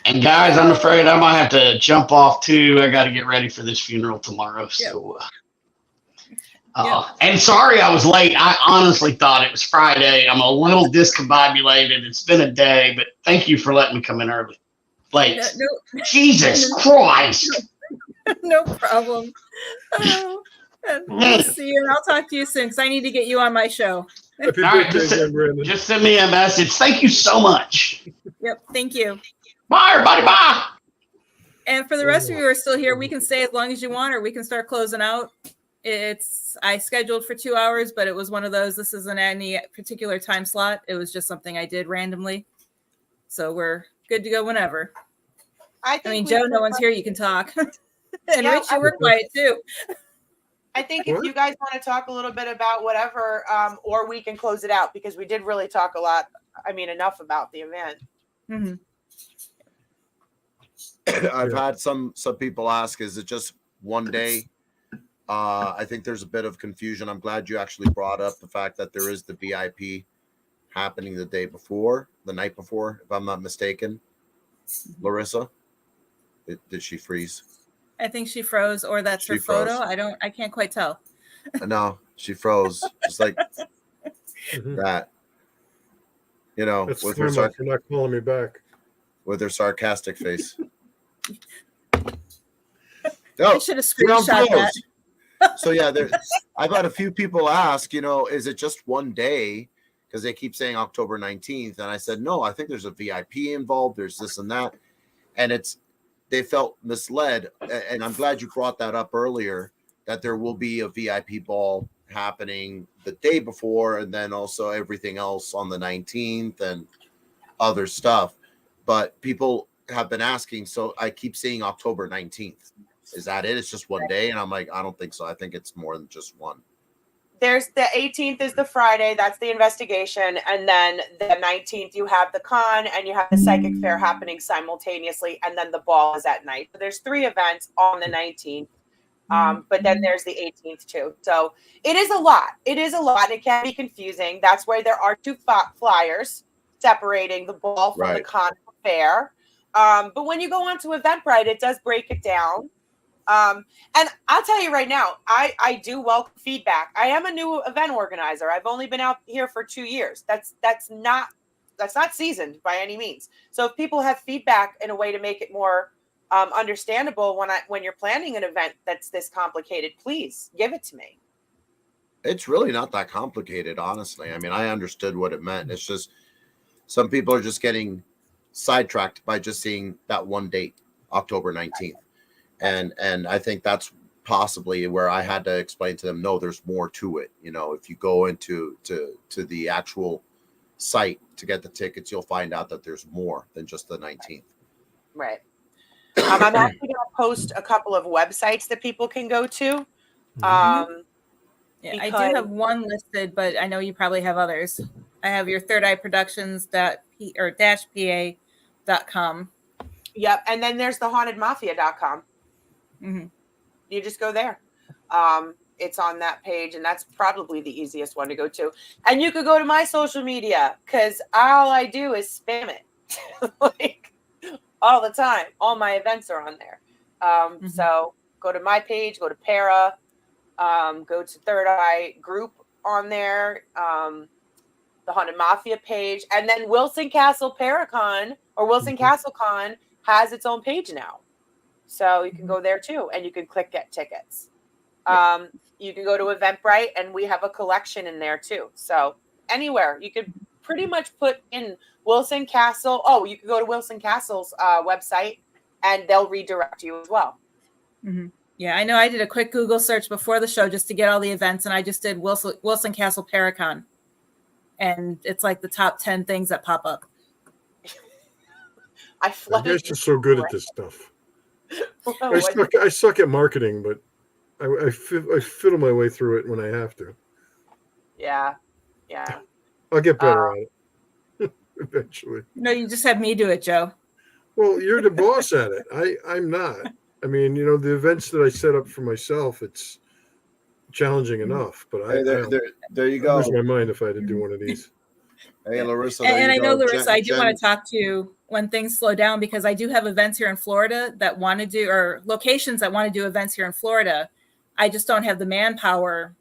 And guys, I'm afraid I might have to jump off too. I got to get ready for this funeral tomorrow. So, and sorry I was late. I honestly thought it was Friday. I'm a little discombobulated. It's been a day, but thank you for letting me come in early. Late. No. Jesus Christ. No problem. Oh, and see you. And I'll talk to you soon because I need to get you on my show. Happy right, birthday, just send me a message. Thank you so much. Yep. Thank you. Bye, everybody. Bye. And for the rest of you who are still here, we can stay as long as you want, or we can start closing out. I scheduled for 2 hours, but it was one of those. This isn't any particular time slot. It was just something I did randomly. So we're good to go whenever. I mean, Joe, no one's here. You can talk. And Rich, you were quiet too. I think if you guys want to talk a little bit about whatever, or we can close it out because we did really talk a lot. I mean, enough about the event. Mm-hmm. I've had some people ask, is it just one day? I think there's a bit of confusion. I'm glad you actually brought up the fact that there is the VIP happening the night before, if I'm not mistaken. Larissa, did she freeze? I think she froze, or that's her photo. I can't quite tell. No, she froze, just like that. You know, that's with her her not calling me back. With her sarcastic face. I should have screenshot that. So yeah, I've had a few people ask, is it just one day? Because they keep saying October 19th. And I said, no, I think there's a VIP involved. There's this and that. And they felt misled. And I'm glad you brought that up earlier, that there will be a VIP ball happening the day before, and then also everything else on the 19th and other stuff. But people have been asking, so I keep saying October 19th. Is that it? It's just one day? And I'm like, I don't think so. I think it's more than just one. There's the 18th is the Friday. That's the investigation. And then the 19th, you have the con and you have the psychic fair happening simultaneously. And then the ball is at night. So there's 3 events on the 19th. But then there's the 18th too. So it is a lot. It can be confusing. That's why there are 2 flyers separating the ball from the con fair. But when you go onto Eventbrite, it does break it down. And I'll tell you right now, I do welcome feedback. I am a new event organizer. I've only been out here for 2 years. That's not seasoned by any means. So if people have feedback in a way to make it more understandable when you're planning an event that's this complicated, please give it to me. It's really not that complicated, honestly. I mean, I understood what it meant. It's just some people are just getting sidetracked by just seeing that one date, October 19th. And I think that's possibly where I had to explain to them, no, there's more to it. If you go into the actual site to get the tickets, you'll find out that there's more than just the 19th. Right. I'm actually going to post a couple of websites that people can go to. Yeah, I do because- have one listed, but I know you probably have others. I have your Third Eye Productions -pa.com. Yep. And then there's the hauntedmafia.com. Mm-hmm. You just go there. It's on that page, and that's probably the easiest one to go to. And you could go to my social media because all I do is spam it. Like all the time. All my events are on there. So go to my page, go to Para, go to Third Eye Group on there, the Haunted Mafia page, and then Wilson Castle Paracon or Wilson Castle Con has its own page now. So you can go there too, and you can click get tickets. You can go to Eventbrite, and we have a collection in there too. So anywhere you could pretty much put in Wilson Castle. Oh, you can go to Wilson Castle's website, and they'll redirect you as well. Yeah, I know. I did a quick Google search before the show just to get all the events, and I just did Wilson Castle Paracon, and it's like the top 10 things that pop up. I guys are so good at this stuff. I suck at marketing, but I fiddle my way through it when I have to. Yeah. I'll get better at it eventually. No, you just have me do it, Joe. Well, you're the boss at it. I'm not. I mean, the events that I set up for myself, it's challenging enough. But there you go. I lose my mind if I had to do one of these. Hey, Larissa. And I know, Larissa, I do want to talk to you when things slow down, because I do have events here in Florida that want to do, or locations that want to do events here in Florida. I just don't have the manpower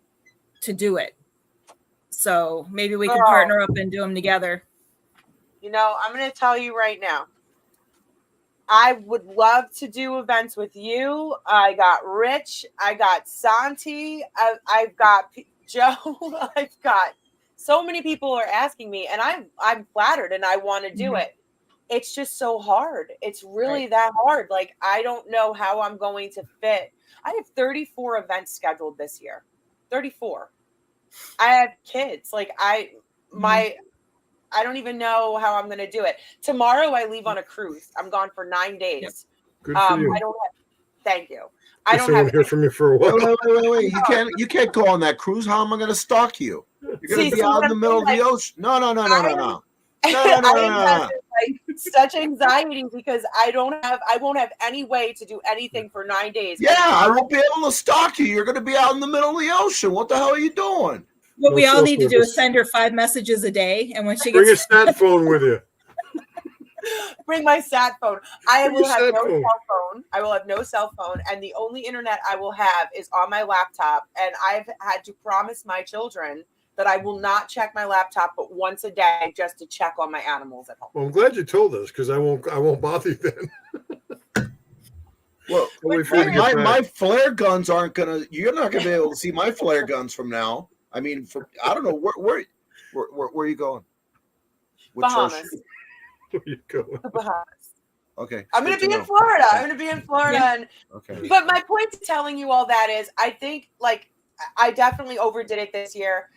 to do it. So maybe we can partner up and do them together. I'm going to tell you right now. I would love to do events with you. I got Rich. I got Santi. I've got Joe. I've got so many people are asking me, and I'm flattered, and I want to do it. It's just so hard. It's really that hard. Like, I don't know how I'm going to fit. I have 34 events scheduled this year. 34. I have kids. Like, I don't even know how I'm going to do it. Tomorrow I leave on a cruise. I'm gone for 9 days. Good for you. Thank you. I don't have hear from you for a while. Wait. You can't go on that cruise. How am I going to stalk you? You're going to be out in the middle of the ocean. No. I have such anxiety because I won't have any way to do anything for 9 days. Yeah, I won't be able to stalk you. You're going to be out in the middle of the ocean. What the hell are you doing? What we all need to do is send her 5 messages a day, and when she bring gets a sat phone with you. Bring my sat phone. I will have no cell phone. I will have no cell phone, and the only internet I will have is on my laptop. And I've had to promise my children that I will not check my laptop but once a day just to check on my animals at home. Well, I'm glad you told us, because I won't bother you then. Well, my flare guns aren't gonna. You're not gonna be able to see my flare guns from now. I mean, I don't know where are you going? Bahamas. Where are you going? The Bahamas. Okay. I'm going to be in Florida. And okay. But my point to telling you all that is, I think I definitely overdid it this year.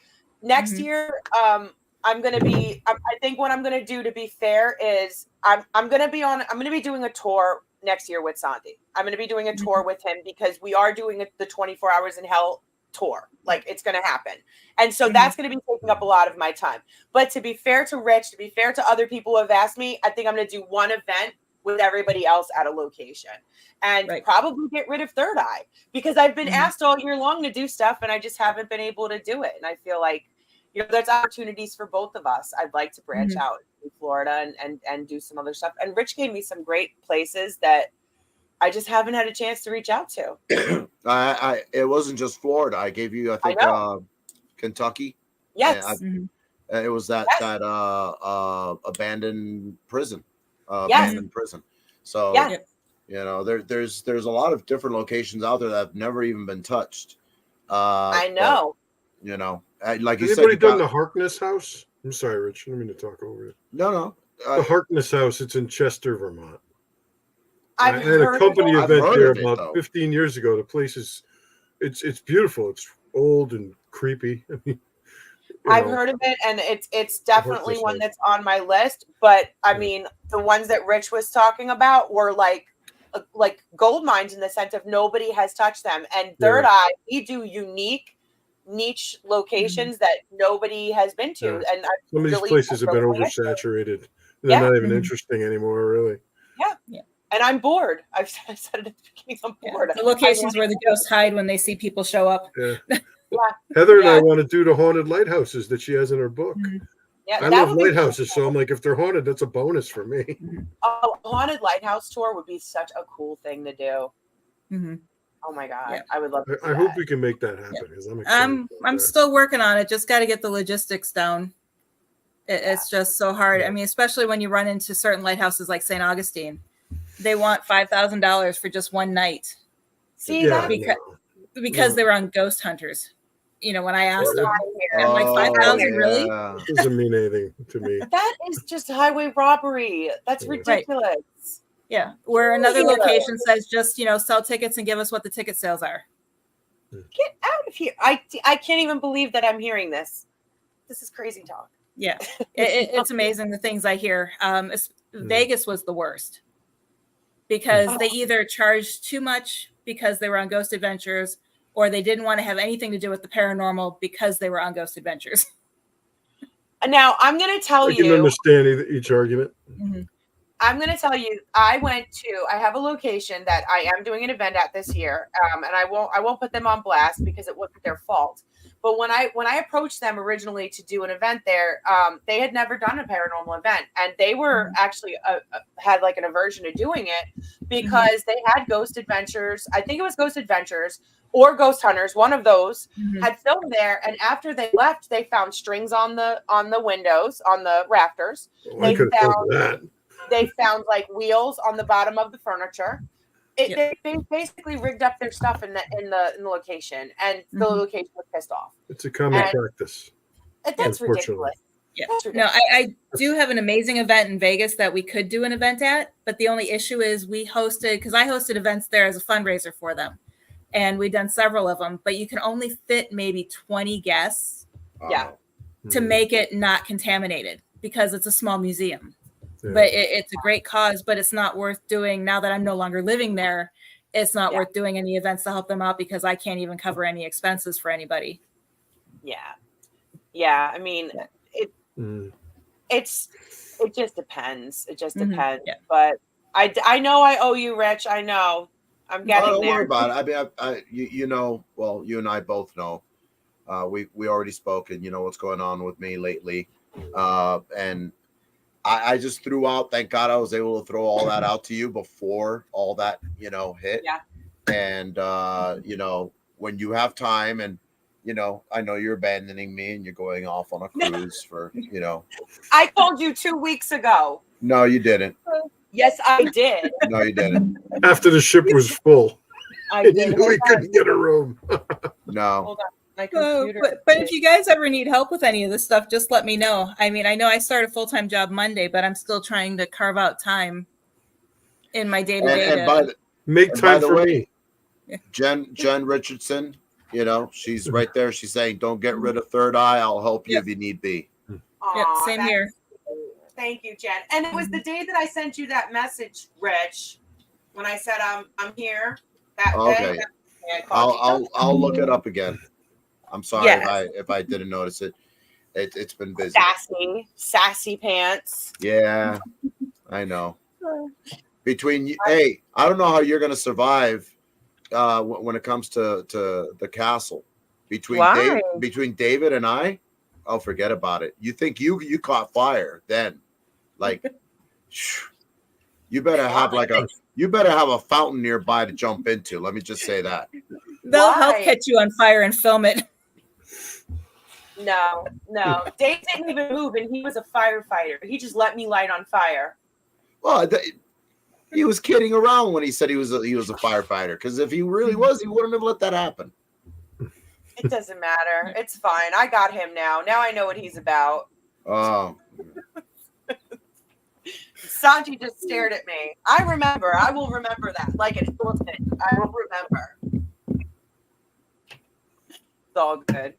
Next year, I'm going to be. I think what I'm going to do, to be fair, is I'm going to be doing a tour next year with Santi. I'm going to be doing a tour with him because we are doing the 24 Hours in Hell tour. Like, it's going to happen. And so that's going to be taking up a lot of my time. But to be fair to Rich, to be fair to other people who have asked me, I think I'm going to do one event with everybody else at a location and probably get rid of Third Eye, because I've been asked all year long to do stuff and I just haven't been able to do it. And I feel like, there's opportunities for both of us. I'd like to branch out in Florida and do some other stuff. And Rich gave me some great places that I just haven't had a chance to reach out to. It wasn't just Florida. I gave you, I think, Kentucky. Yes. It was that abandoned prison. Abandoned prison. So there's a lot of different locations out there that have never even been touched. I know. But, like you said, anybody done the Harkness House? I'm sorry, Rich. I didn't mean to talk over you. No. The Harkness House. It's in Chester, Vermont. I had a company event there about 15 years ago. The place is, it's beautiful. It's old and creepy. I mean, I've heard of it, and it's definitely one that's on my list. But I mean, the ones that Rich was talking about were like gold mines in the sense of nobody has touched them. And Third Eye, we do unique niche locations that nobody has been to. And some of these places have been oversaturated. They're not even interesting anymore, really. Yeah. And I'm bored. I've said it at the beginning. I'm bored. The locations where the ghosts hide when they see people show up. Yeah. Heather and I want to do the haunted lighthouses that she has in her book. Yeah, I love lighthouses, so I'm like, if they're haunted, that's a bonus for me. Oh, a haunted lighthouse tour would be such a cool thing to do. Oh my god, I would love to. I hope we can make that happen because I'm still working on it. Just got to get the logistics down. It's just so hard. I mean, especially when you run into certain lighthouses like St. Augustine, they want $5,000 for just one night. See that because they were on ghost hunters. You know, when I asked them, I'm like, 5,000, really? Doesn't mean anything to me. That is just highway robbery. That's ridiculous. Right. Yeah. Where another location says just, sell tickets and give us what the ticket sales are. Get out of here. I can't even believe that I'm hearing this. This is crazy talk. Yeah. It's amazing the things I hear. Vegas was the worst because they either charged too much because they were on Ghost Adventures, or they didn't want to have anything to do with the paranormal because they were on Ghost Adventures. Now, I'm going to tell you. I can understand each argument. I'm going to tell you, I have a location that I am doing an event at this year, and I won't put them on blast because it wasn't their fault. But when I approached them originally to do an event there, they had never done a paranormal event, and they were actually had like an aversion to doing it because they had Ghost Adventures. I think it was Ghost Adventures or Ghost Hunters. One of those had filmed there, and after they left, they found strings on the windows, on the rafters. They found like wheels on the bottom of the furniture. They basically rigged up their stuff in the location, and the location was pissed off. It's a common practice. That's ridiculous. Yeah. No, I do have an amazing event in Vegas that we could do an event at, but the only issue is I hosted events there as a fundraiser for them, and we've done several of them, but you can only fit maybe 20 guests. To make it not contaminated because it's a small museum. But it's a great cause, but it's not worth doing now that I'm no longer living there. It's not worth doing any events to help them out because I can't even cover any expenses for anybody. Yeah. I mean, it just depends. It just depends. Yeah. But I know I owe you, Rich. I know. I'm getting there. Don't worry about it. I mean, you and I both know. We already spoke, and you know what's going on with me lately, and. I just threw out, thank God I was able to throw all that out to you before all that, hit. Yeah. And, when you have time and, I know you're abandoning me and you're going off on a cruise for, I told you 2 weeks ago. No, you didn't. Yes, I did. No, you didn't. After the ship was full. I did. We couldn't get a room. No. Hold on. But if you guys ever need help with any of this stuff, just let me know. I mean, I know I start a full-time job Monday, but I'm still trying to carve out time in my day-to-day. Make time for me. Jen Richardson, she's right there. She's saying, don't get rid of Third Eye. I'll help you if you need be. Same here. Thank you, Jen. And it was the day that I sent you that message, Rich, when I said I'm here. That day. I'll look it up again. I'm sorry if I didn't notice it. It's been busy. Sassy pants. Yeah, I know. Between you, I don't know how you're going to survive when it comes to the castle. Between David and I, oh, forget about it. You think you caught fire then? Like, you better have a fountain nearby to jump into. Let me just say that. They'll help catch you on fire and film it. No. Dave didn't even move, and he was a firefighter. He just let me light on fire. Well, he was kidding around when he said he was a firefighter. Because if he really was, he wouldn't have let that happen. It doesn't matter. It's fine. I got him now. Now I know what he's about. Oh. Sanji just stared at me. I remember. I will remember that. Like an elephant. I will remember. It's all good.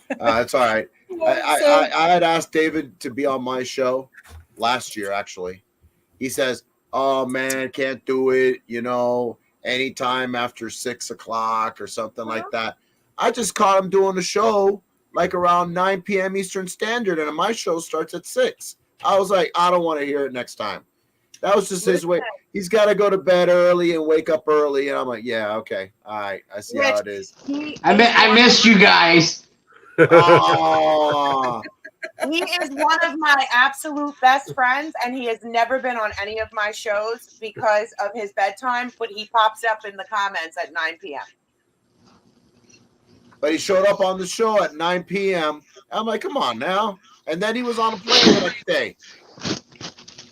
It's all right. I had asked David to be on my show last year, actually. He says, "Oh man, can't do it, anytime after 6 o'clock or something like that." I just caught him doing the show like around 9 p.m. Eastern Standard, and my show starts at 6. I was like, I don't want to hear it next time. That was just his way. He's got to go to bed early and wake up early, and I'm like, yeah, okay, all right, I see how it is. I missed you guys. Oh. He is one of my absolute best friends, and he has never been on any of my shows because of his bedtime, but he pops up in the comments at 9 p.m. But he showed up on the show at 9 p.m. I'm like, come on now. And then he was on a plane the next day.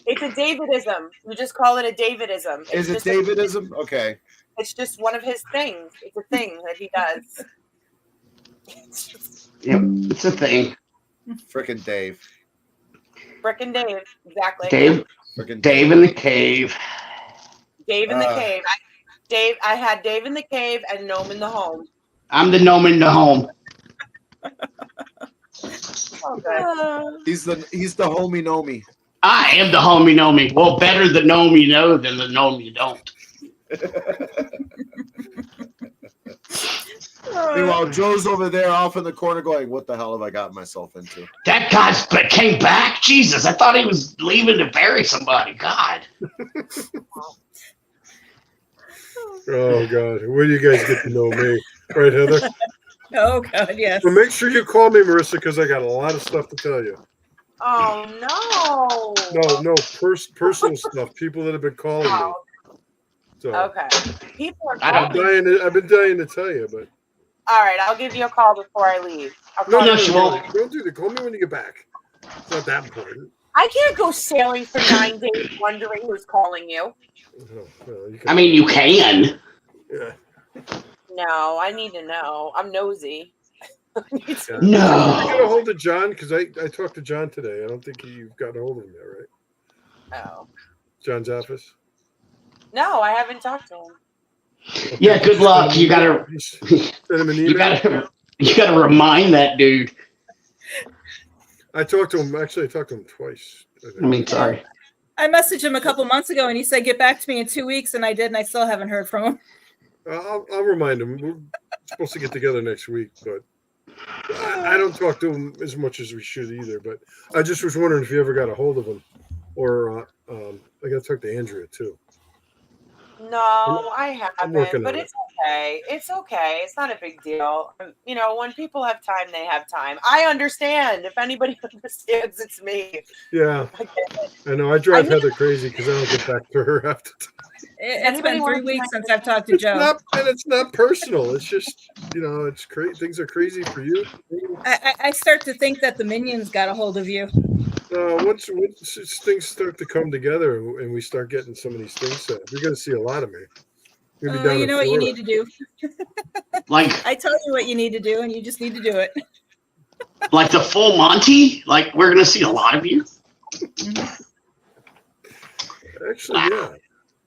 It's a Davidism. We just call it a Davidism. Is it Davidism? Okay. It's just one of his things. It's a thing that he does. Yep, it's a thing. Frickin' Dave. Frickin' Dave. Exactly. Dave in the cave. Dave in the cave. I had Dave in the cave and Gnome in the home. I'm the gnome in the home. Okay. He's the homie Nomi. I am the homie Nomi. Well, better the gnome you know than the gnome you don't. Meanwhile, Joe's over there off in the corner going, what the hell have I got myself into? That guy came back? Jesus, I thought he was leaving to bury somebody. God. Oh, God. Where do you guys get to know me? Right, Heather? Oh, God, yes. Well, make sure you call me, Marissa, because I got a lot of stuff to tell you. Oh, no. No, personal stuff. People that have been calling me. So, okay. People are I've calling. been dying to tell you, but. All right, I'll give you a call before I leave. No, she won't. Don't do that. Call me when you get back. It's not that important. I can't go sailing for 9 days wondering who's calling you. I mean, you can. Yeah. No, I need to know. I'm nosy. No. No. Did you get a hold of John? Because I talked to John today. I don't think you've gotten a hold of him yet, right? Oh. John's office? No, I haven't talked to him. Okay. Yeah, good luck. You gotta send him an email. You gotta remind that dude. I talked to him. Actually, I talked to him twice. I mean, sorry. I messaged him a couple months ago, and he said, get back to me in 2 weeks, and I did, and I still haven't heard from him. I'll remind him. We're supposed to get together next week, but I don't talk to him as much as we should either. But I just was wondering if you ever got a hold of him, or I got to talk to Andrea too. No, I haven't, but on it's okay. It's okay. It's not a big deal. When people have time, they have time. I understand. If anybody understands, it's me. Yeah, I know. I drive Heather crazy because I don't get back to her after time. It's been 3 weeks since I've talked to Joe. It's not personal. It's just, it's crazy. Things are crazy for you. I start to think that the minions got a hold of you. Once things start to come together and we start getting some of these things set, you're going to see a lot of me. You know what you need to do. Like I tell you what you need to do, and you just need to do it. Like the full Monty? Like we're going to see a lot of you? Actually, yeah.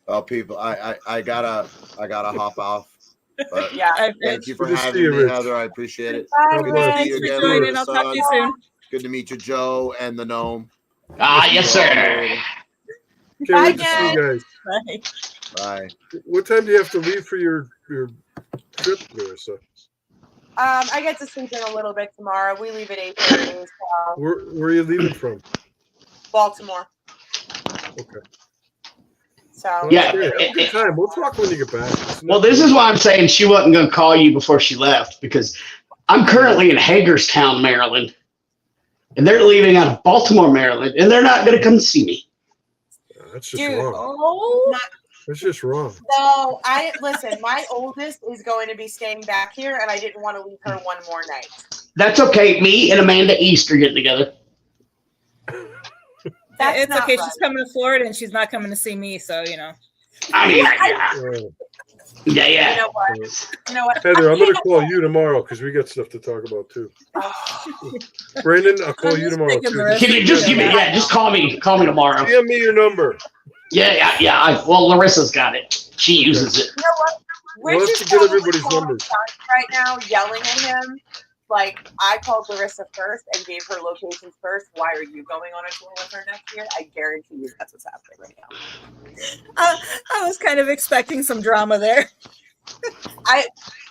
Well, people, I gotta hop off. But yeah. Thank you for having me, Heather. I appreciate it. Bye, Good to guys. see you Thanks for again, joining. I'll talk to you soon. Good to meet you, Joe and the gnome. Yes, sir. Can't Bye, wait to see you guys. Bye. Bye. What time do you have to leave for your trip, Marissa? I get to sleep in a little bit tomorrow. We leave at 8:30. So Where are you leaving from? Baltimore. Okay. So Well, Yeah. great. Have a good time. We'll talk when you get back. Well, this is why I'm saying she wasn't going to call you before she left, because I'm currently in Hagerstown, Maryland, and they're leaving out of Baltimore, Maryland, and they're not going to come see me. That's just Dude, wrong. That's just wrong. No, listen, my oldest is going to be staying back here, and I didn't want to leave her one more night. That's okay. Me and Amanda East are getting together. That's It's not okay. right. She's coming to Florida, and she's not coming to see me, so, I mean, You yeah. know what? Heather, I'm going to call you tomorrow because we got stuff to talk about too. Brandon, I'll call you tomorrow thinking too. the rest Can you just give me, just call me tomorrow. DM me your number. Yeah. Well, Larissa's got it. She uses it. You know what? We're We'll have just to get probably everybody's calling numbers. Johnny right now, yelling at him like, I called Larissa first and gave her locations first. Why are you going on a tour with her next year? I guarantee you that's what's happening right now. I was kind of expecting some drama there.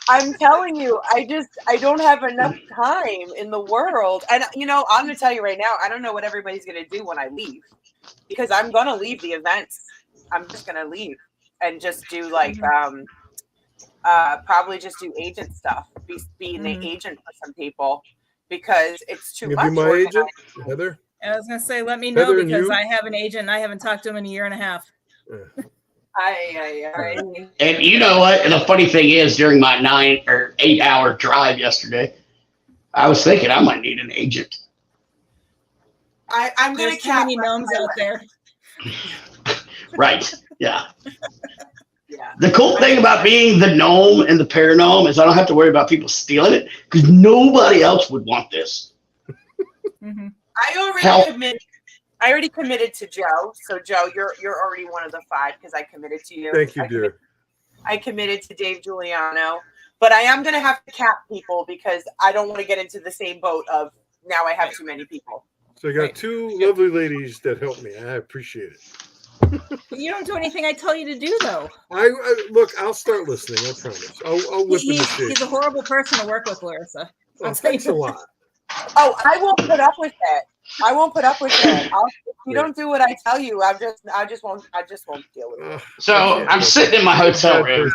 I'm telling you, I don't have enough time in the world. And, you know, I'm going to tell you right now, I don't know what everybody's going to do when I leave, because I'm going to leave the events. I'm just going to leave and just do like, probably just do agent stuff, be an agent for some people, because it's too You much. be my agent, Heather? I was going to say, let me know, Heather, and because you? I have an agent and I haven't talked to him in a year and a half. And you know what? And the funny thing is, during my 9 or 8 hour drive yesterday, I was thinking I might need an agent. I'm going There's to too many gnomes out there. Right. Yeah. Yeah. The cool thing about being the gnome and the paranormal is I don't have to worry about people stealing it, because nobody else would want this. I already committed to Joe. So Joe, you're already one of the 5 because I committed to you. Thank you, dear. I committed to Dave Juliano, but I am going to have to cap people because I don't want to get into the same boat of now I have too many people. So I got 2 lovely ladies that help me. I appreciate it. You don't do anything I tell you to do, though. I look. I'll start listening. I promise. I'll whip in the shade. He's a horrible person to work with, Larissa. Oh, thanks a lot. Oh, I won't put up with that. I won't put up with that. If you don't do what I tell you, I just won't deal with it. So I'm sitting in my hotel room.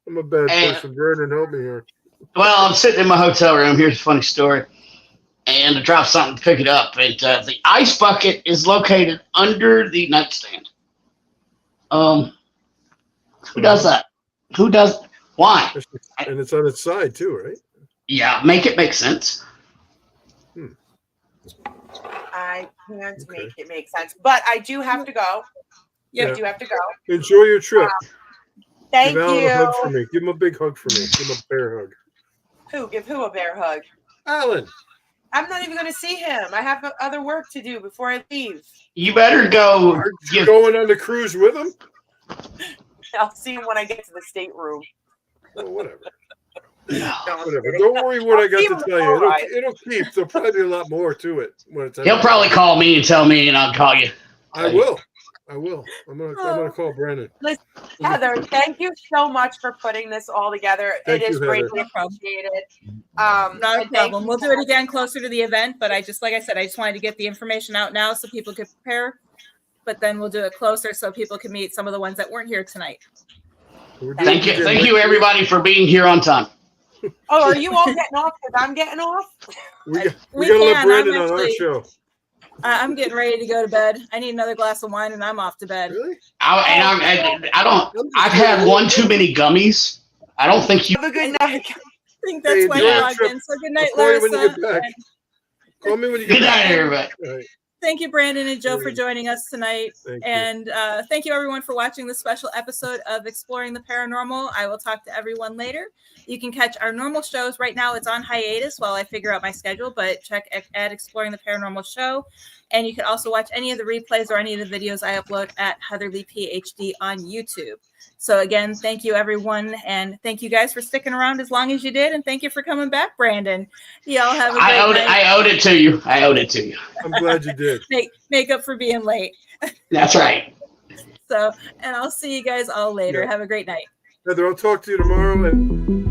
I'm a bad person. Vernon, help me here. Well, I'm sitting in my hotel room. Here's a funny story. And I dropped something to pick it up. And the ice bucket is located under the nightstand. Who does that? Who does? Why? And it's on its side too, right? Yeah, make it make sense. I can't make it make sense, but I do have to go. Yeah. I do have to go. Enjoy your trip. Thank Give Alan you. a hug for me. Give him a big hug for me. Give him a bear hug. Give who a bear hug? Alan. I'm not even going to see him. I have other work to do before I leave. You better go. Are you going on the cruise with him? I'll see him when I get to the stateroom. Oh, whatever. Whatever. Don't worry what I got to tell you. It'll keep. There'll probably be a lot more to it. He'll probably call me and tell me, and I'll call you. I will. I'm gonna call Brandon. Listen, Heather, thank you so much for putting this all together. Thank it is you, greatly appreciated. Not a problem. We'll do it again closer to the event, but like I said, I just wanted to get the information out now so people could prepare. But then we'll do it closer so people can meet some of the ones that weren't here tonight. Thank you, everybody, for being here on time. Oh, are you all getting off because I'm getting off? We gotta let Brandon on our show. I'm getting ready to go to bed. I need another glass of wine and I'm off to bed. Really? I've had one too many gummies. I don't think you. Have a good night. I think that's why I logged in. So good night, Larissa. Call me when you get Good night, back. everybody. Thank you, Brandon and Joe, for joining us tonight. Thank you. And thank you, everyone, for watching this special episode of Exploring the Paranormal. I will talk to everyone later. You can catch our normal shows. Right now, it's on hiatus while I figure out my schedule, but check at Exploring the Paranormal Show. And you can also watch any of the replays or any of the videos I upload at Heather Leigh PhD on YouTube. So again, thank you, everyone. And thank you guys for sticking around as long as you did. And thank you for coming back, Brandon. Y'all have a great night. I owed it to you. I'm glad you did. Make up for being late. That's right. So, and I'll see you guys all later. Yeah. Have a great night. Heather, I'll talk to you tomorrow. And